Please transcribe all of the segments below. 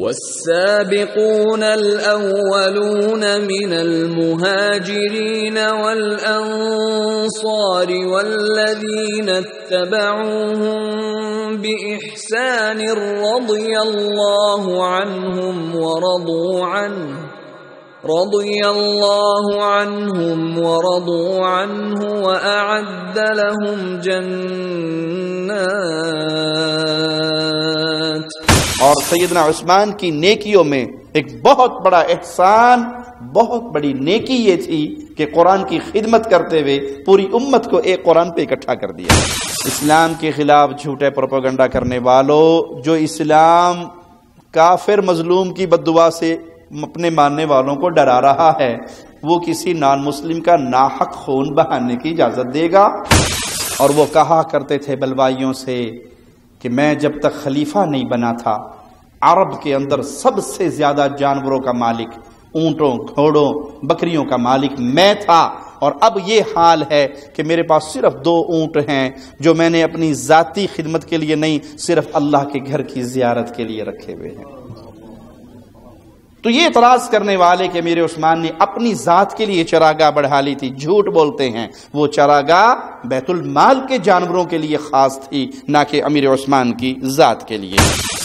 والسابقون الأولون من المهاجرين والأنصار والذين اتبعوهم بإحسان رضي الله عنهم ورضوا عنه وأعد لهم جنات. اور سیدنا عثمان کی نیکیوں میں ایک بہت بڑا احسان، بہت بڑی نیکی یہ تھی کہ قرآن کی خدمت کرتے ہوئے پوری امت کو ایک قرآن پہ اکٹھا کر دیا. اسلام کے خلاف جھوٹے پروپیگنڈا کرنے والوں، جو اسلام کافر مظلوم کی بددعا سے اپنے ماننے والوں کو ڈرا رہا ہے، وہ کسی نان مسلم کا ناحق خون بہانے کی اجازت دے گا؟ اور وہ کہا کرتے تھے بلوائیوں سے کہ میں جب تک خلیفہ نہیں بنا تھا، عرب کے اندر سب سے زیادہ جانوروں کا مالک، اونٹوں، گھوڑوں، بکریوں کا مالک میں تھا، اور اب یہ حال ہے کہ میرے پاس صرف 2 اونٹ ہیں جو میں نے اپنی ذاتی خدمت کے لیے نہیں، صرف اللہ کے گھر کی زیارت کے لیے رکھے ہوئے ہیں. تو یہ اعتراض کرنے والے کہ امیر عثمان نے اپنی ذات کے لیے چراگاہ بڑھا لی تھی، جھوٹ بولتے ہیں. وہ چراگاہ بیت المال کے جانوروں کے لیے خاص تھی، نہ کہ امیر عثمان کی ذات کے لیے.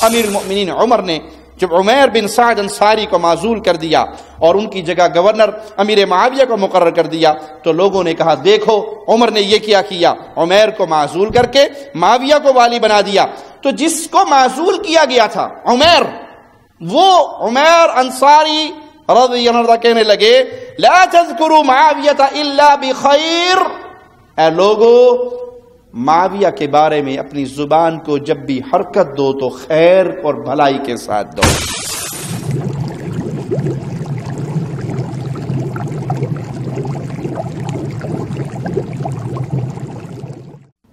امیر المؤمنین عمر نے جب عمیر بن سعد انصاری کو معزول کر دیا اور ان کی جگہ گورنر امیر معاویہ کو مقرر کر دیا، تو لوگوں نے کہا دیکھو عمر نے یہ کیا، عمیر کو معزول کر کے معاویہ کو والی بنا دیا. تو جس کو معزول کیا گیا تھا عمیر، وہ عمیر انصاری رضی اللہ عنہ کہنے لگے لا تذکروا معاویہ الا بخیر. اے لوگو، معاویہ کے بارے میں اپنی زبان کو جب بھی حرکت دو تو خیر اور بھلائی کے ساتھ دو.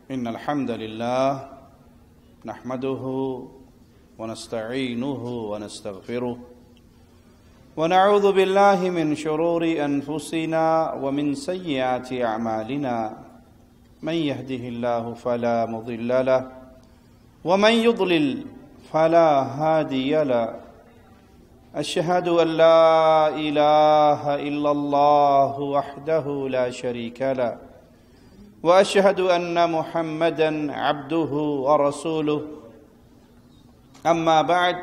ان الحمد للہ نحمده ونستعینه ونستغفره ونعوذ بالله من شرور انفسنا ومن سیئات اعمالنا من يهده الله فلا مضل له ومن يضلل فلا هادي له. أشهد أن لا إله إلا الله وحده لا شريك له وأشهد أن محمدا عبده ورسوله. أما بعد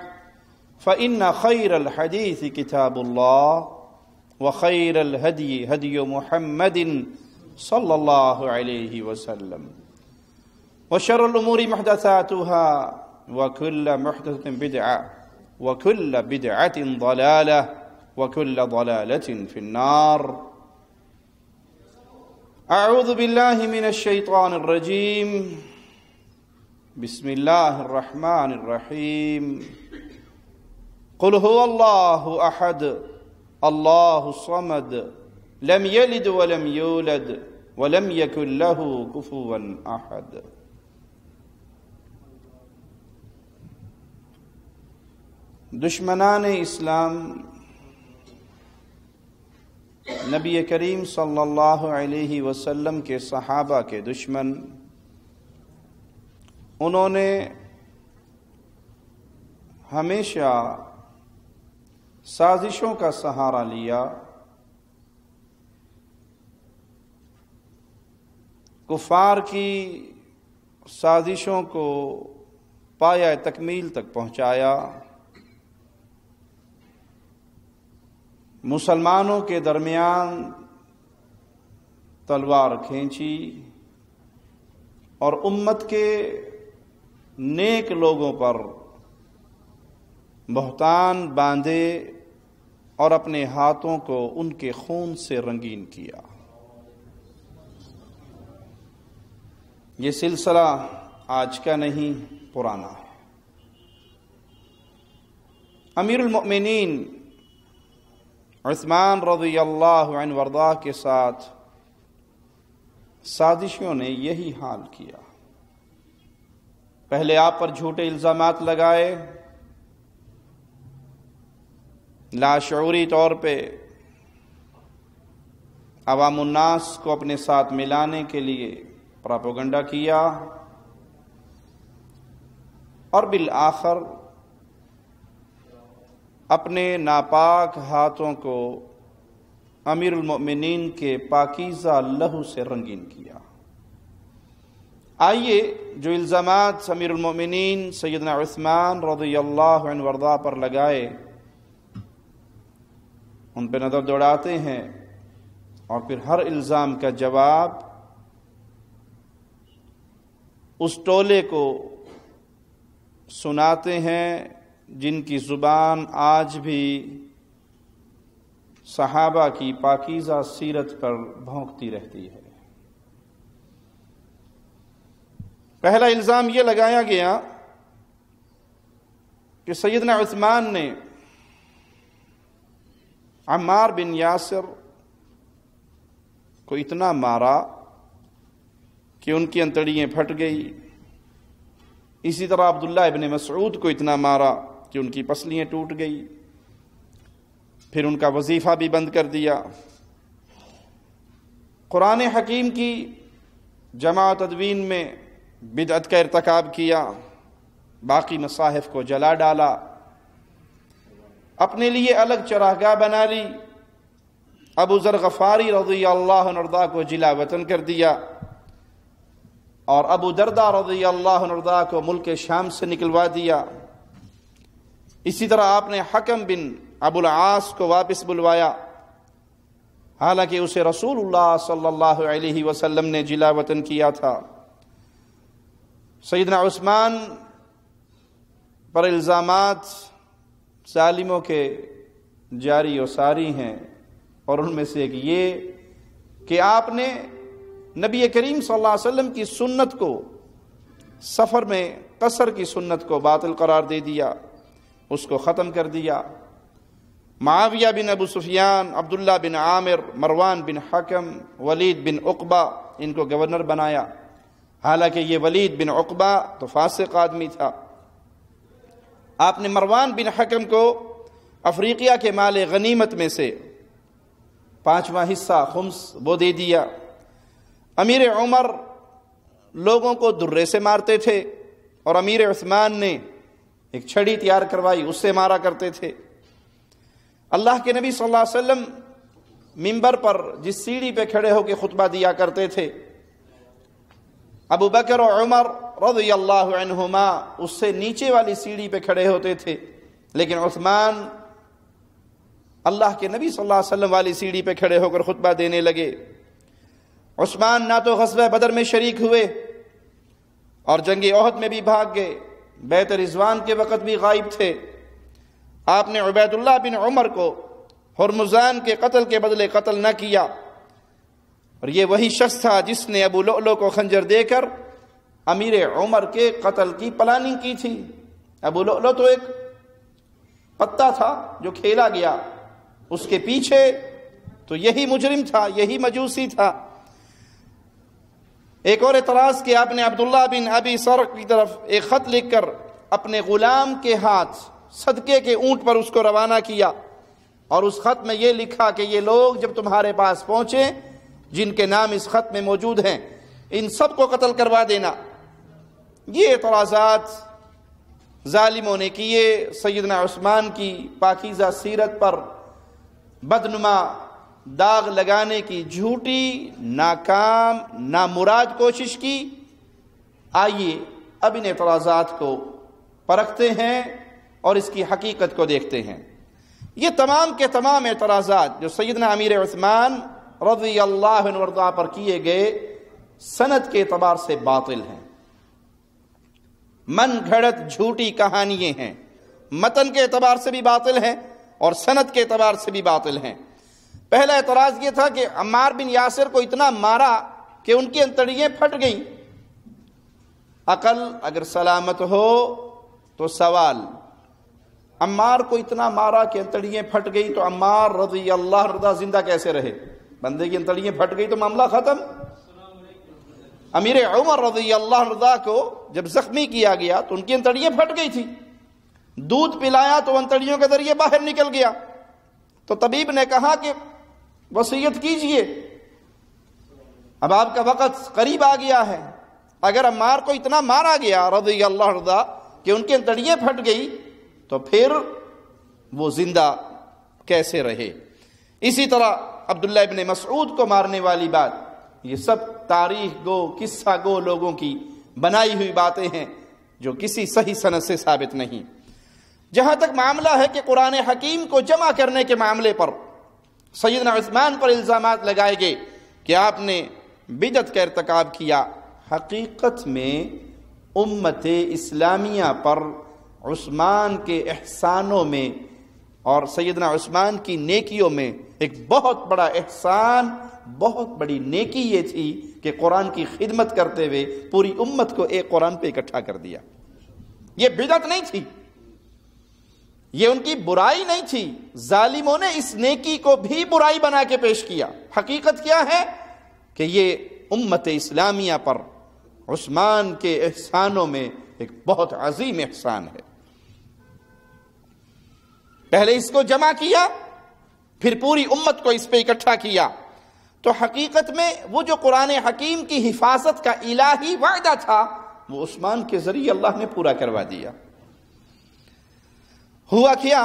فإن خير الحديث كتاب الله وخير الهدي هدي محمد صلى الله عليه وسلم وشر الأمور محدثاتها وكل محدثة بدعة وكل بدعة ضلالة وكل ضلالة في النار. أعوذ بالله من الشيطان الرجيم. بسم الله الرحمن الرحيم. قل هو الله أحد الله الصمد لم يلد ولم يولد ولم يكن له كفوا أحد. دشمنان اسلام، نبی کریم صلی اللہ علیہ وسلم کے صحابہ کے دشمن، انہوں نے ہمیشہ سازشوں کا سہارا لیا، کفار کی سازشوں کو پایہ تکمیل تک پہنچایا، مسلمانوں کے درمیان تلوار کھینچی اور امت کے نیک لوگوں پر بہتان باندھے اور اپنے ہاتھوں کو ان کے خون سے رنگین کیا. یہ سلسلہ آج کا نہیں، پرانا ہے. امیر المؤمنین عثمان رضی اللہ عنہ وارضاہ کے ساتھ سازشوں نے یہی حال کیا. پہلے آپ پر جھوٹے الزامات لگائے، لاشعوری طور پہ عوام الناس کو اپنے ساتھ ملانے کے لیے پروپیگنڈا کیا، اور بالآخر اپنے ناپاک ہاتھوں کو امیر المؤمنین کے پاکیزہ لہو سے رنگین کیا۔ آئیے جو الزامات امیر المؤمنین سیدنا عثمان رضی اللہ عنہ وارضاہ پر لگائے ان پہ نظر دوڑاتے ہیں اور پھر ہر الزام کا جواب اس ٹولے کو سناتے ہیں جن کی زبان آج بھی صحابہ کی پاکیزہ سیرت پر بھونکتی رہتی ہے۔ پہلا الزام یہ لگایا گیا کہ سیدنا عثمان نے عمار بن یاسر کو اتنا مارا کہ ان کی انتڑیاں پھٹ گئی، اسی طرح عبداللہ ابن مسعود کو اتنا مارا کہ ان کی پسلیاں ٹوٹ گئی، پھر ان کا وظیفہ بھی بند کر دیا، قرآن حکیم کی جمع و تدوین میں بدعت کا ارتکاب کیا، باقی مصاحف کو جلا ڈالا، اپنے لیے الگ چراگاہ بنا لی، ابو ذر غفاری رضی اللہ عنہ کو جلا وطن کر دیا اور ابو دردہ رضی اللہ عنہ کو ملک شام سے نکلوا دیا۔ اسی طرح آپ نے حکم بن ابو العاص کو واپس بلوایا، حالانکہ اسے رسول اللہ صلی اللہ علیہ وسلم نے جلا وطن کیا تھا۔ سیدنا عثمان پر الزامات ظالموں کے جاری و ساری ہیں، اور ان میں سے ایک یہ کہ آپ نے نبی کریم صلی اللہ علیہ وسلم کی سنت کو، سفر میں قصر کی سنت کو باطل قرار دے دیا، اس کو ختم کر دیا۔ معاویہ بن ابو سفیان، عبداللہ بن عامر، مروان بن حکم، ولید بن عقبہ ان کو گورنر بنایا، حالانکہ یہ ولید بن عقبہ تو فاسق آدمی تھا۔ آپ نے مروان بن حکم کو افریقیہ کے مال غنیمت میں سے 5واں حصہ خمس وہ دے دیا۔ امیر عمر لوگوں کو درے سے مارتے تھے اور امیر عثمان نے ایک چھڑی تیار کروائی، اس سے مارا کرتے تھے۔ اللہ کے نبی صلی اللہ علیہ وسلم منبر پر جس سیڑھی پہ کھڑے ہو کے خطبہ دیا کرتے تھے، ابو بکر و عمر رضی اللہ عنہما اس سے نیچے والی سیڑھی پہ کھڑے ہوتے تھے، لیکن عثمان اللہ کے نبی صلی اللہ علیہ وسلم والی سیڑھی پہ کھڑے ہو کر خطبہ دینے لگے۔ عثمان نہ تو غزوہ بدر میں شریک ہوئے اور جنگ احد میں بھی بھاگ گئے، بیعت رضوان کے وقت بھی غائب تھے۔ آپ نے عبید اللہ بن عمر کو ہرمزان کے قتل کے بدلے قتل نہ کیا، اور یہ وہی شخص تھا جس نے ابو لؤلؤ کو خنجر دے کر امیر عمر کے قتل کی پلاننگ کی تھی۔ ابو لؤلؤ تو ایک پتا تھا جو کھیلا گیا، اس کے پیچھے تو یہی مجرم تھا، یہی مجوسی تھا۔ ایک اور اعتراض کہ آپ نے عبداللہ بن ابی سرق کی طرف ایک خط لکھ کر اپنے غلام کے ہاتھ صدقے کے اونٹ پر اس کو روانہ کیا، اور اس خط میں یہ لکھا کہ یہ لوگ جب تمہارے پاس پہنچیں جن کے نام اس خط میں موجود ہیں ان سب کو قتل کروا دینا۔ یہ اعتراضات ظالموں نے کیے، سیدنا عثمان کی پاکیزہ سیرت پر بدنما داغ لگانے کی جھوٹی، ناکام، نامراد کوشش کی۔ آئیے اب ان اعتراضات کو پرکھتے ہیں اور اس کی حقیقت کو دیکھتے ہیں۔ یہ تمام کے تمام اعتراضات جو سیدنا امیر عثمان رضی اللہ عنہ وارضاہ پر کیے گئے سند کے اعتبار سے باطل ہیں، من گھڑت جھوٹی کہانیاں ہیں، متن کے اعتبار سے بھی باطل ہیں اور سند کے اعتبار سے بھی باطل ہیں۔ پہلا اعتراض یہ تھا کہ عمار بن یاسر کو اتنا مارا کہ ان کی انتڑیاں پھٹ گئیں۔ عقل اگر سلامت ہو تو سوال، عمار کو اتنا مارا کہ انتڑیاں پھٹ گئی تو عمار رضی اللہ عنہ زندہ کیسے رہے؟ بندے کی انتڑیاں پھٹ گئی تو معاملہ ختم۔ امیر عمر رضی اللہ عنہ کو جب زخمی کیا گیا تو ان کی انتڑیاں پھٹ گئی تھی، دودھ پلایا تو انتڑیوں کے ذریعے باہر نکل گیا، تو طبیب نے کہا کہ وصیت کیجئے، اب آپ کا وقت قریب آ گیا ہے۔ اگر عمار کو اتنا مارا گیا رضی اللہ عنہ کہ ان کی انتڑیاں پھٹ گئی تو پھر وہ زندہ کیسے رہے؟ اسی طرح عبداللہ ابن مسعود کو مارنے والی بات، یہ سب تاریخ گو، قصہ گو لوگوں کی بنائی ہوئی باتیں ہیں جو کسی صحیح سند سے ثابت نہیں۔ جہاں تک معاملہ ہے کہ قرآن حکیم کو جمع کرنے کے معاملے پر سیدنا عثمان پر الزامات لگائے گئے کہ آپ نے بدعت کا ارتکاب کیا، حقیقت میں امت اسلامیہ پر عثمان کے احسانوں میں اور سیدنا عثمان کی نیکیوں میں ایک بہت بڑا احسان، بہت بڑی نیکی یہ تھی کہ قرآن کی خدمت کرتے ہوئے پوری امت کو ایک قرآن پہ اکٹھا کر دیا۔ یہ بدعت نہیں تھی، یہ ان کی برائی نہیں تھی، ظالموں نے اس نیکی کو بھی برائی بنا کے پیش کیا۔ حقیقت کیا ہے کہ یہ امت اسلامیہ پر عثمان کے احسانوں میں ایک بہت عظیم احسان ہے۔ پہلے اس کو جمع کیا، پھر پوری امت کو اس پہ اکٹھا کیا، تو حقیقت میں وہ جو قرآن حکیم کی حفاظت کا الہی وعدہ تھا وہ عثمان کے ذریعے اللہ نے پورا کروا دیا۔ ہوا کیا،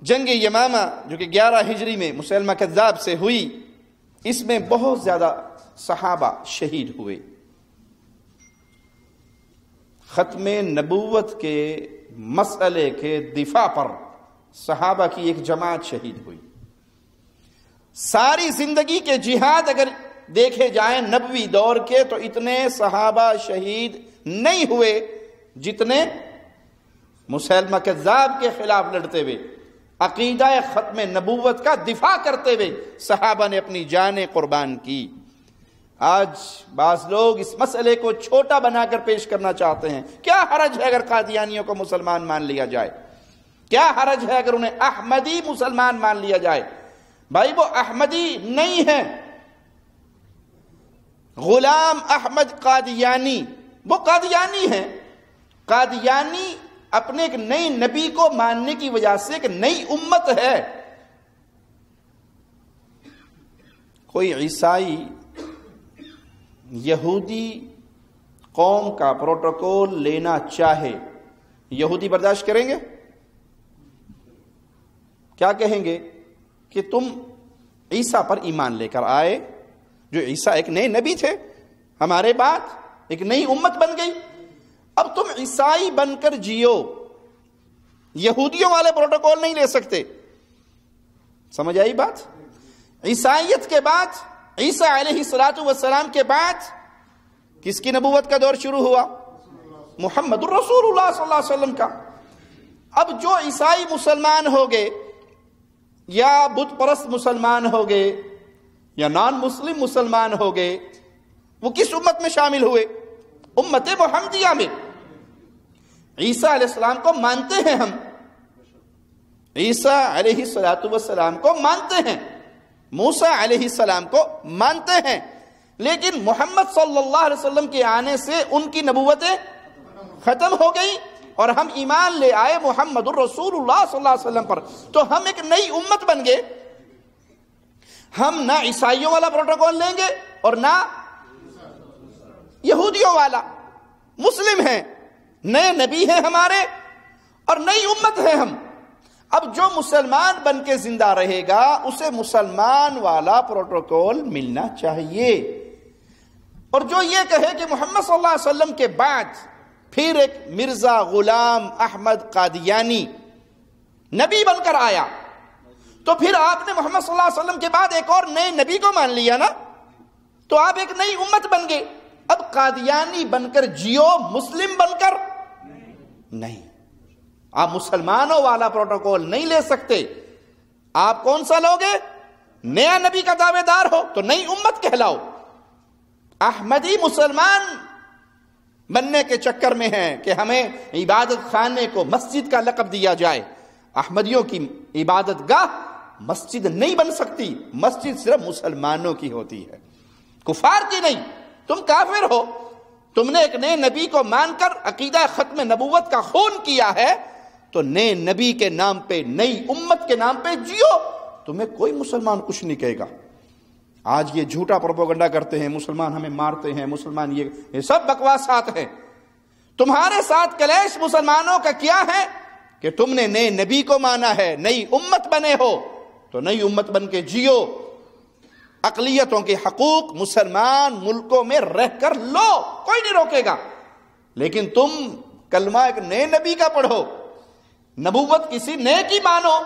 جنگ یمامہ جو کہ 11 ہجری میں مسیلمہ کذاب سے ہوئی، اس میں بہت زیادہ صحابہ شہید ہوئے۔ ختم نبوت کے مسئلے کے دفاع پر صحابہ کی ایک جماعت شہید ہوئی۔ ساری زندگی کے جہاد اگر دیکھے جائیں نبوی دور کے تو اتنے صحابہ شہید نہیں ہوئے جتنے مسیلمہ کذاب کے خلاف لڑتے ہوئے، عقیدہ ختم نبوت کا دفاع کرتے ہوئے صحابہ نے اپنی جانیں قربان کی۔ آج بعض لوگ اس مسئلے کو چھوٹا بنا کر پیش کرنا چاہتے ہیں، کیا حرج ہے اگر قادیانیوں کو مسلمان مان لیا جائے؟ کیا حرج ہے اگر انہیں احمدی مسلمان مان لیا جائے؟ بھائی وہ احمدی نہیں ہے، غلام احمد قادیانی وہ قادیانی ہیں۔ قادیانی اپنے ایک نئی نبی کو ماننے کی وجہ سے ایک نئی امت ہے۔ کوئی عیسائی یہودی قوم کا پروٹوکول لینا چاہے، یہودی برداشت کریں گے؟ کیا کہیں گے کہ تم عیسیٰ پر ایمان لے کر آئے، جو عیسیٰ ایک نئے نبی تھے، ہمارے بعد ایک نئی امت بن گئی، اب تم عیسائی بن کر جیو، یہودیوں والے پروٹوکول نہیں لے سکتے۔ سمجھ آئی بات؟ عیسائیت کے بعد، عیسیٰ علیہ السلام کے بعد کس کی نبوت کا دور شروع ہوا؟ محمد الرسول اللہ صلی اللہ علیہ وسلم کا۔ اب جو عیسائی مسلمان ہو گئے یا بت پرست مسلمان ہو گئے یا نان مسلم مسلمان ہو گئے، وہ کس امت میں شامل ہوئے؟ امت محمدیہ میں۔ عیسیٰ علیہ السلام کو مانتے ہیں ہم، عیسیٰ علیہ السلام کو مانتے ہیں، موسیٰ علیہ السلام کو مانتے ہیں، لیکن محمد صلی اللہ علیہ وسلم کے آنے سے ان کی نبوتیں ختم ہو گئی اور ہم ایمان لے آئے محمد الرسول اللہ صلی اللہ علیہ وسلم پر، تو ہم ایک نئی امت بن گئے۔ ہم نہ عیسائیوں والا پروٹوکول لیں گے اور نہ یہودیوں والا، مسلم ہیں، نئے نبی ہیں ہمارے اور نئی امت ہے ہم۔ اب جو مسلمان بن کے زندہ رہے گا اسے مسلمان والا پروٹوکول ملنا چاہیے، اور جو یہ کہے کہ محمد صلی اللہ علیہ وسلم کے بعد پھر ایک مرزا غلام احمد قادیانی نبی بن کر آیا، تو پھر آپ نے محمد صلی اللہ علیہ وسلم کے بعد ایک اور نئے نبی کو مان لیا نا، تو آپ ایک نئی امت بن گئے۔ اب قادیانی بن کر جیو، مسلم بن کر نہیں۔ آپ مسلمانوں والا پروٹوکول نہیں لے سکتے۔ آپ کون سا لوگے؟ نیا نبی کا دعوے دار ہو تو نئی امت کہلاؤ۔ احمدی مسلمان بننے کے چکر میں ہیں کہ ہمیں عبادت خانے کو مسجد کا لقب دیا جائے۔ احمدیوں کی عبادت گاہ مسجد نہیں بن سکتی، مسجد صرف مسلمانوں کی ہوتی ہے، کفار کی نہیں۔ تم کافر ہو، تم نے ایک نئے نبی کو مان کر عقیدہ ختم نبوت کا خون کیا ہے، تو نئے نبی کے نام پہ، نئی امت کے نام پہ جیو، تمہیں کوئی مسلمان کچھ نہیں کہے گا۔ آج یہ جھوٹا پروپیگنڈا کرتے ہیں، مسلمان ہمیں مارتے ہیں، مسلمان یہ سب بکواسات ہیں۔ تمہارے ساتھ کلیش مسلمانوں کا کیا ہے کہ تم نے نئے نبی کو مانا ہے، نئی امت بنے ہو، تو نئی امت بن کے جیو، اقلیتوں کے حقوق مسلمان ملکوں میں رہ کر لو، کوئی نہیں روکے گا۔ لیکن تم کلمہ ایک نئے نبی کا پڑھو، نبوت کسی نئے کی مانو،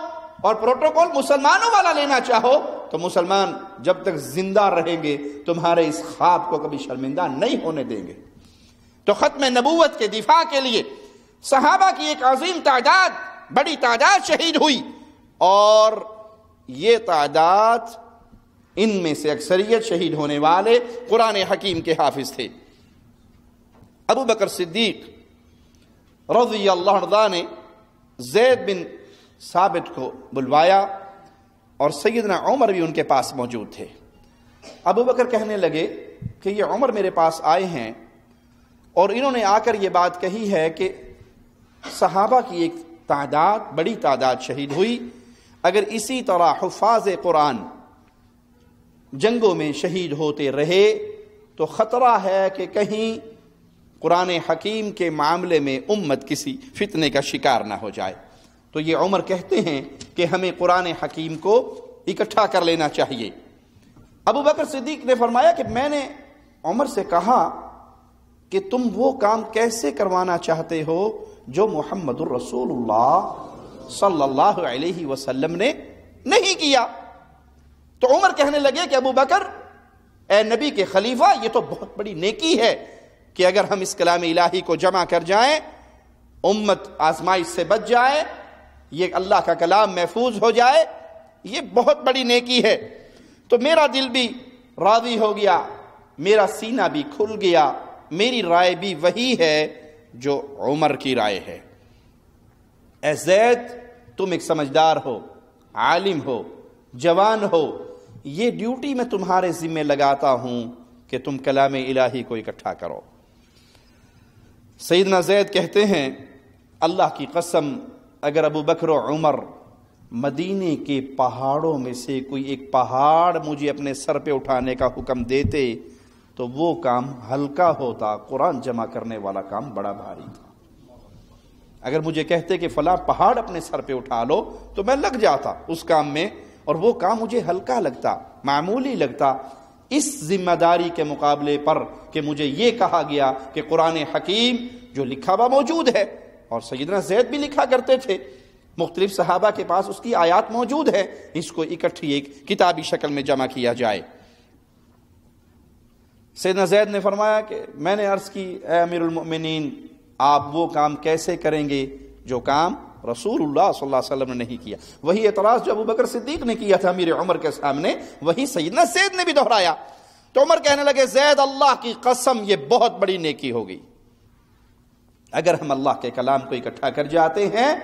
اور پروٹوکول مسلمانوں والا لینا چاہو، تو مسلمان جب تک زندہ رہیں گے تمہارے اس خواب کو کبھی شرمندہ نہیں ہونے دیں گے۔ تو ختم نبوت کے دفاع کے لیے صحابہ کی ایک عظیم تعداد، بڑی تعداد شہید ہوئی، اور یہ تعداد، ان میں سے اکثریت شہید ہونے والے قرآن حکیم کے حافظ تھے۔ ابو بکر صدیق رضی اللہ عنہ نے زید بن ثابت کو بلوایا، اور سیدنا عمر بھی ان کے پاس موجود تھے۔ ابو بکر کہنے لگے کہ یہ عمر میرے پاس آئے ہیں اور انہوں نے آ کر یہ بات کہی ہے کہ صحابہ کی ایک تعداد، بڑی تعداد شہید ہوئی، اگر اسی طرح حفاظ قرآن جنگوں میں شہید ہوتے رہے تو خطرہ ہے کہ کہیں قرآن حکیم کے معاملے میں امت کسی فتنے کا شکار نہ ہو جائے۔ تو یہ عمر کہتے ہیں کہ ہمیں قرآن حکیم کو اکٹھا کر لینا چاہیے۔ ابو بکر صدیق نے فرمایا کہ میں نے عمر سے کہا کہ تم وہ کام کیسے کروانا چاہتے ہو جو محمد الرسول اللہ صلی اللہ علیہ وسلم نے نہیں کیا؟ تو عمر کہنے لگے کہ ابو بکر، اے نبی کے خلیفہ، یہ تو بہت بڑی نیکی ہے کہ اگر ہم اس کلام الہی کو جمع کر جائیں، امت آزمائش سے بچ جائے، یہ اللہ کا کلام محفوظ ہو جائے، یہ بہت بڑی نیکی ہے۔ تو میرا دل بھی راضی ہو گیا، میرا سینہ بھی کھل گیا، میری رائے بھی وہی ہے جو عمر کی رائے ہے۔ اے زید، تم ایک سمجھدار ہو، عالم ہو، جوان ہو، یہ ڈیوٹی میں تمہارے ذمہ لگاتا ہوں کہ تم کلام الہی کو اکٹھا کرو۔ سیدنا زید کہتے ہیں، اللہ کی قسم، اگر ابو بکر و عمر مدینے کے پہاڑوں میں سے کوئی ایک پہاڑ مجھے اپنے سر پہ اٹھانے کا حکم دیتے تو وہ کام ہلکا ہوتا، قرآن جمع کرنے والا کام بڑا بھاری تھا۔ اگر مجھے کہتے کہ فلاں پہاڑ اپنے سر پہ اٹھا لو تو میں لگ جاتا اس کام میں، اور وہ کام مجھے ہلکا لگتا، معمولی لگتا، اس ذمہ داری کے مقابلے پر کہ مجھے یہ کہا گیا کہ قرآن حکیم جو لکھا ہوا موجود ہے، اور سیدنا زید بھی لکھا کرتے تھے، مختلف صحابہ کے پاس اس کی آیات موجود ہے، اس کو اکٹھی ایک کتابی شکل میں جمع کیا جائے۔ سیدنا زید نے فرمایا کہ میں نے عرض کی، اے امیر المؤمنین، آپ وہ کام کیسے کریں گے جو کام رسول اللہ صلی اللہ علیہ وسلم نے نہیں کیا؟ وہی اعتراض جو ابو بکر صدیق نے کیا تھا امیر عمر کے سامنے، وہی سیدنا زید نے بھی دہرایا۔ تو عمر کہنے لگے، زید، اللہ کی قسم، یہ بہت بڑی نیکی ہوگی، اگر ہم اللہ کے کلام کو اکٹھا کر جاتے ہیں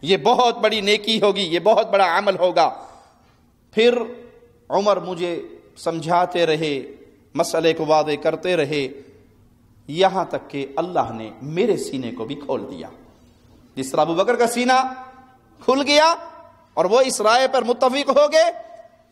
یہ بہت بڑی نیکی ہوگی، یہ بہت بڑا عمل ہوگا۔ پھر عمر مجھے سمجھاتے رہے، مسئلے کو واضح کرتے رہے، یہاں تک کہ اللہ نے میرے سینے کو بھی کھول دیا۔ جس طرح ابو بکر کا سینہ کھل گیا اور وہ اس رائے پر متفق ہو گئے،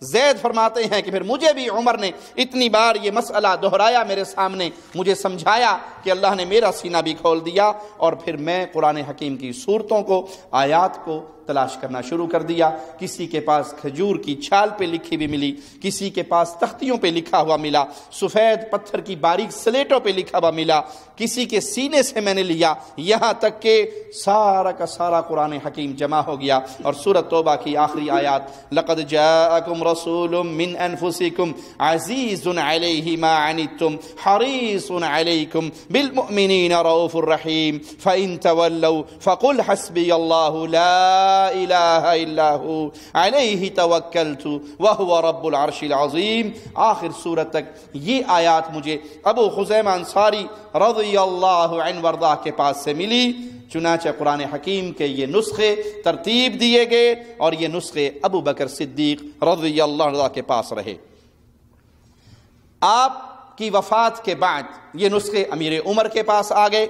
زید فرماتے ہیں کہ پھر مجھے بھی عمر نے اتنی بار یہ مسئلہ دہرایا میرے سامنے، مجھے سمجھایا کہ اللہ نے میرا سینہ بھی کھول دیا، اور پھر میں قرآن حکیم کی صورتوں کو، آیات کو تلاش کرنا شروع کر دیا۔ کسی کے پاس کھجور کی چھال پہ لکھی بھی ملی، کسی کے پاس تختیوں پہ لکھا ہوا ملا، سفید پتھر کی باریک سلیٹوں پہ لکھا ہوا ملا، کسی کے سینے سے میں نے لیا، یہاں تک کہ سارا کا سارا قرآن حکیم جمع ہو گیا۔ اور سورۃ توبہ کی آخری آیات، لقد جاءکم رسول من انفسکم عزیز علیہ ما عنتم حریص علیکم بالمؤمنین رؤوف الرحیم فإن تولوا فقل حسبی اللہ لا الہ الا ہو علیہ توکلت وہو رب العرش العظیم۔ آخر سورت تک یہ آیات مجھے ابو خزیمہ انصاری رضی اللہ عنہ وارضاہ کے پاس سے ملی۔ چنانچہ قرآن حکیم کے یہ نسخے ترتیب دیے گئے اور یہ نسخے ابو بکر صدیق رضی اللہ عنہ کے پاس رہے۔ آپ کی وفات کے بعد یہ نسخے امیر عمر کے پاس آ گئے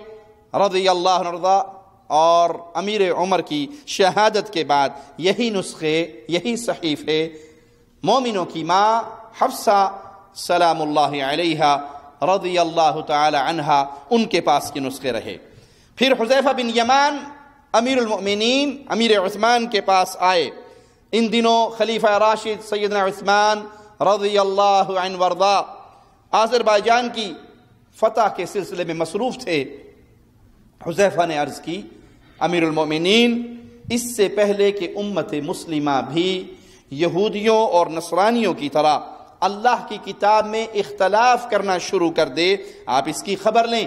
رضی اللہ عنہ، اور امیر عمر کی شہادت کے بعد یہی نسخے، یہی صحیفے مومنوں کی ماں حفصہ سلام اللہ علیہا رضی اللہ تعالی عنہا، ان کے پاس کے نسخے رہے۔ پھر حذیفہ بن یمان امیر المؤمنین امیر عثمان کے پاس آئے۔ ان دنوں خلیفہ راشد سیدنا عثمان رضی اللہ عنہ وارضا آذربائیجان کی فتح کے سلسلے میں مصروف تھے۔ حذیفہ نے عرض کی امیر المؤمنین، اس سے پہلے کہ امت مسلمہ بھی یہودیوں اور نصرانیوں کی طرح اللہ کی کتاب میں اختلاف کرنا شروع کر دے، آپ اس کی خبر لیں۔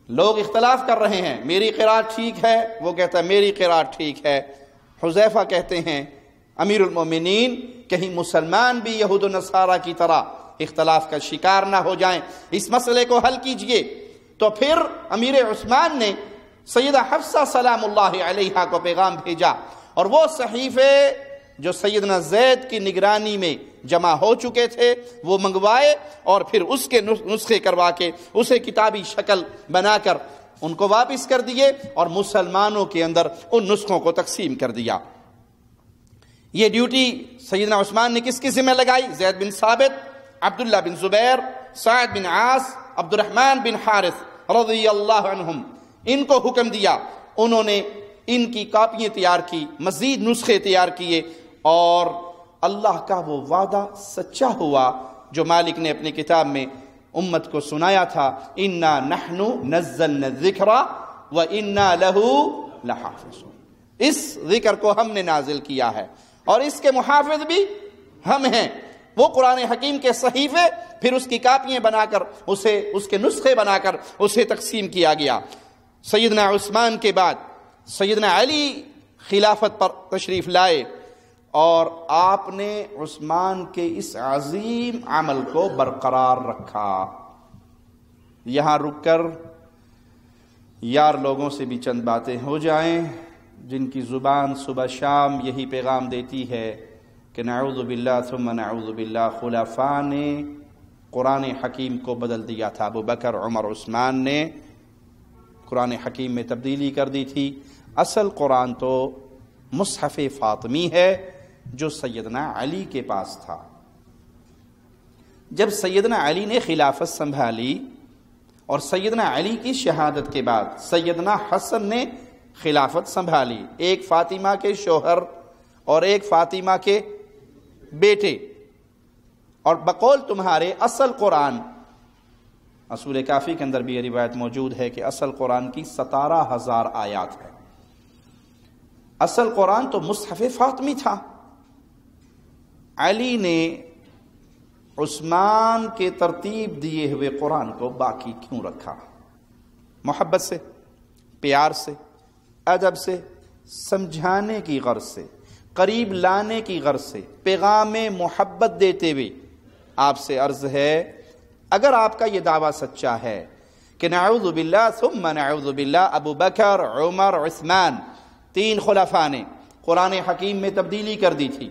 لوگ اختلاف کر رہے ہیں، میری قرات ٹھیک ہے، وہ کہتا ہے میری قرات ٹھیک ہے۔ حذیفہ کہتے ہیں امیر المؤمنین، کہیں مسلمان بھی یہود و نصارہ کی طرح اختلاف کا شکار نہ ہو جائیں، اس مسئلے کو حل کیجئے۔ تو پھر امیر عثمان نے سیدہ حفصہ سلام اللہ علیہا کو پیغام بھیجا، اور وہ صحیفے جو سیدنا زید کی نگرانی میں جمع ہو چکے تھے وہ منگوائے، اور پھر اس کے نسخے کروا کے اسے کتابی شکل بنا کر ان کو واپس کر دیے، اور مسلمانوں کے اندر ان نسخوں کو تقسیم کر دیا۔ یہ ڈیوٹی سیدنا عثمان نے کس کی ذمہ لگائی؟ زید بن ثابت، عبداللہ بن زبیر، سعد بن عاص، عبد الرحمن بن حارث رضی اللہ عنہم، ان کو حکم دیا۔ انہوں نے ان کی کاپیاں تیار کی، مزید نسخے تیار کیے، اور اللہ کا وہ وعدہ سچا ہوا جو مالک نے اپنی کتاب میں امت کو سنایا تھا، اِنَّا نَحْنُ نَزَّلْنَا الذِّكْرَ وَإِنَّا لَهُ لَحَافِظُونَ، اس ذکر کو ہم نے نازل کیا ہے اور اس کے محافظ بھی ہم ہیں۔ وہ قرآن حکیم کے صحیفے پھر اس کی کاپیاں بنا کر اس کے نسخے بنا کر اسے تقسیم کیا گیا۔ سیدنا عثمان کے بعد سیدنا علی خلافت پر تشریف لائے، اور آپ نے عثمان کے اس عظیم عمل کو برقرار رکھا۔ یہاں رک کر یار لوگوں سے بھی چند باتیں ہو جائیں جن کی زبان صبح شام یہی پیغام دیتی ہے کہ نعوذ باللہ ثم نعوذ باللہ، خلفاء نے قرآن حکیم کو بدل دیا تھا۔ ابو بکر، عمر، عثمان نے قرآن حکیم میں تبدیلی کر دی تھی۔ اصل قرآن تو مصحف فاطمی ہے جو سیدنا علی کے پاس تھا۔ جب سیدنا علی نے خلافت سنبھالی اور سیدنا علی کی شہادت کے بعد سیدنا حسن نے خلافت سنبھالی، ایک فاطمہ کے شوہر اور ایک فاطمہ کے بیٹے، اور بقول تمہارے اصل قرآن، اصول کافی کے اندر بھی یہ روایت موجود ہے کہ اصل قرآن کی 17,000 آیات ہے۔ اصل قرآن تو مصحف فاطمی تھا۔ علی نے عثمان کے ترتیب دیے ہوئے قرآن کو باقی کیوں رکھا؟ محبت سے، پیار سے، ادب سے، سمجھانے کی غرض سے، قریب لانے کی غرض سے، پیغام محبت دیتے ہوئے آپ سے عرض ہے، اگر آپ کا یہ دعویٰ سچا ہے کہ نعوذ باللہ ثم نعوذ باللہ ابو بکر، عمر، عثمان، 3 خلفاء نے قرآن حکیم میں تبدیلی کر دی تھی،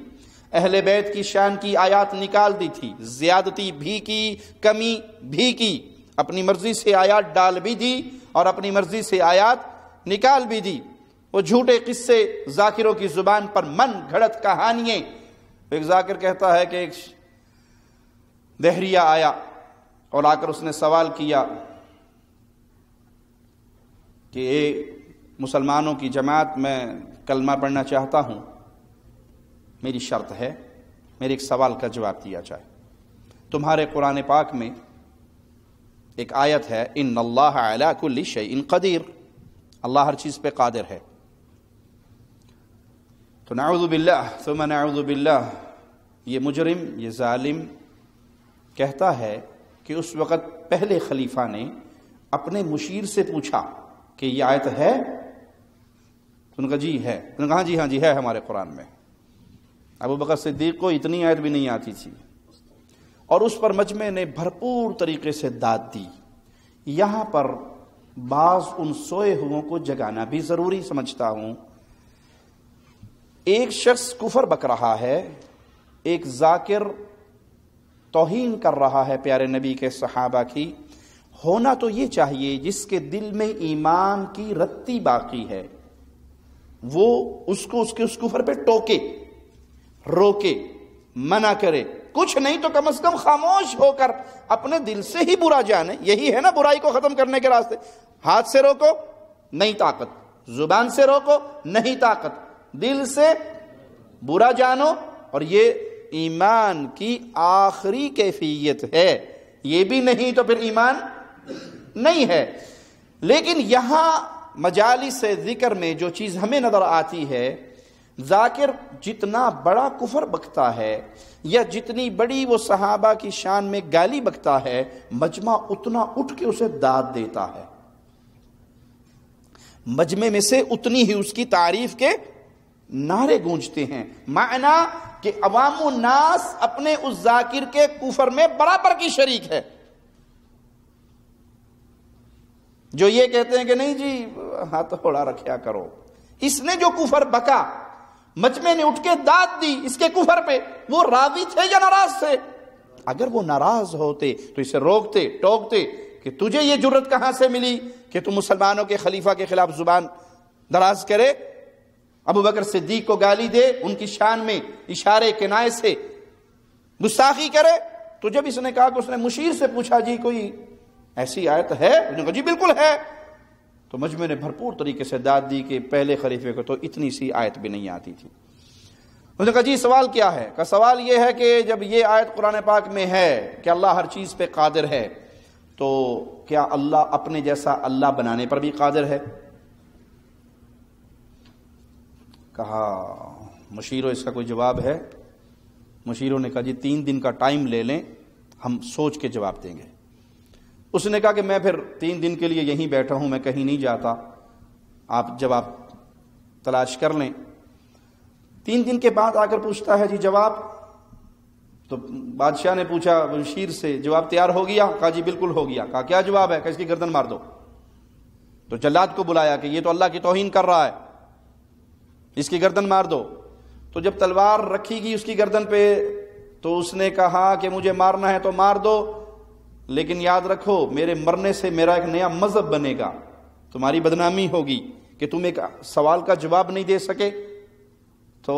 اہل بیت کی شان کی آیات نکال دی تھی، زیادتی بھی کی، کمی بھی کی، اپنی مرضی سے آیات ڈال بھی دی اور اپنی مرضی سے آیات نکال بھی دی، وہ جھوٹے قصے ذاکروں کی زبان پر من گھڑت کہانیاں۔ ایک ذاکر کہتا ہے کہ ایک دہریہ آیا اور آ کر اس نے سوال کیا کہ مسلمانوں کی جماعت میں کلمہ پڑھنا چاہتا ہوں، میری شرط ہے میرے ایک سوال کا جواب دیا جائے۔ تمہارے قرآن پاک میں ایک آیت ہے ان اللہ علی کل شیء قدیر، اللہ ہر چیز پہ قادر ہے۔ تو نعوذ باللہ ثم نعوذ باللہ، یہ مجرم، یہ ظالم کہتا ہے کہ اس وقت پہلے خلیفہ نے اپنے مشیر سے پوچھا کہ یہ آیت ہے؟ انہوں نے کہا جی ہے۔ انہوں نے کہا ہاں جی ہے ہمارے قرآن میں۔ ابو بکر صدیق کو اتنی آیت بھی نہیں آتی تھی، اور اس پر مجمع نے بھرپور طریقے سے داد دی۔ یہاں پر بعض ان سوئے ہوئوں کو جگانا بھی ضروری سمجھتا ہوں۔ ایک شخص کفر بک رہا ہے، ایک ذاکر توہین کر رہا ہے پیارے نبی کے صحابہ کی، ہونا تو یہ چاہیے جس کے دل میں ایمان کی رتی باقی ہے وہ اس کو اس کفر پہ ٹوکے، روکے، منع کرے، کچھ نہیں تو کم از کم خاموش ہو کر اپنے دل سے ہی برا جانے۔ یہی ہے نا برائی کو ختم کرنے کے راستے، ہاتھ سے روکو، نہیں طاقت، زبان سے روکو نہیں طاقت، دل سے برا جانو، اور یہ ایمان کی آخری کیفیت ہے، یہ بھی نہیں تو پھر ایمان نہیں ہے۔ لیکن یہاں مجالس ذکر میں جو چیز ہمیں نظر آتی ہے، ذاکر جتنا بڑا کفر بکتا ہے یا جتنی بڑی وہ صحابہ کی شان میں گالی بکتا ہے، مجمع اتنا اٹھ کے اسے داد دیتا ہے، مجمع میں سے اتنی ہی اس کی تعریف کے نعرے گونجتے ہیں، معنی کہ عوام الناس اپنے اس ذاکر کے کفر میں برابر کی شریک ہے۔ جو یہ کہتے ہیں کہ نہیں جی ہاتھ تھوڑا رکھیا کرو، اس نے جو کفر بکا مجمع نے اٹھ کے داد دی اس کے کفر پہ، وہ راضی تھے یا ناراض تھے؟ اگر وہ ناراض ہوتے تو اسے روکتے ٹوکتے کہ تجھے یہ جرت کہاں سے ملی کہ تم مسلمانوں کے خلیفہ کے خلاف زبان دراز کرے، ابو بکر صدیق کو گالی دے، ان کی شان میں اشارے کنائے سے گستاخی کرے۔ تو جب اس نے کہا کہ اس نے مشیر سے پوچھا جی کوئی ایسی آیت ہے؟ انہوں نے کہا جی بالکل ہے۔ تو مجمع نے بھرپور طریقے سے داد دی کہ پہلے خلیفے کو تو اتنی سی آیت بھی نہیں آتی تھی۔ انہوں نے کہا جی سوال کیا ہے؟ کہا سوال یہ ہے کہ جب یہ آیت قرآن پاک میں ہے کہ اللہ ہر چیز پہ قادر ہے، تو کیا اللہ اپنے جیسا اللہ بنانے پر بھی قادر ہے؟ کہا مشیروں اس کا کوئی جواب ہے؟ مشیروں نے کہا جی 3 دن کا ٹائم لے لیں، ہم سوچ کے جواب دیں گے۔ اس نے کہا کہ میں پھر 3 دن کے لیے یہیں بیٹھا ہوں، میں کہیں نہیں جاتا، آپ جواب تلاش کر لیں۔ 3 دن کے بعد آ کر پوچھتا ہے جی جواب؟ تو بادشاہ نے پوچھا مشیر سے جواب تیار ہو گیا؟ کہا جی بالکل ہو گیا۔ کہا کیا جواب ہے؟ کہ اس کی گردن مار دو۔ تو جلاد کو بلایا کہ یہ تو اللہ کی توہین کر رہا ہے، اس کی گردن مار دو۔ تو جب تلوار رکھی گئی اس کی گردن پہ تو اس نے کہا کہ مجھے مارنا ہے تو مار دو، لیکن یاد رکھو میرے مرنے سے میرا ایک نیا مذہب بنے گا، تمہاری بدنامی ہوگی کہ تم ایک سوال کا جواب نہیں دے سکے، تو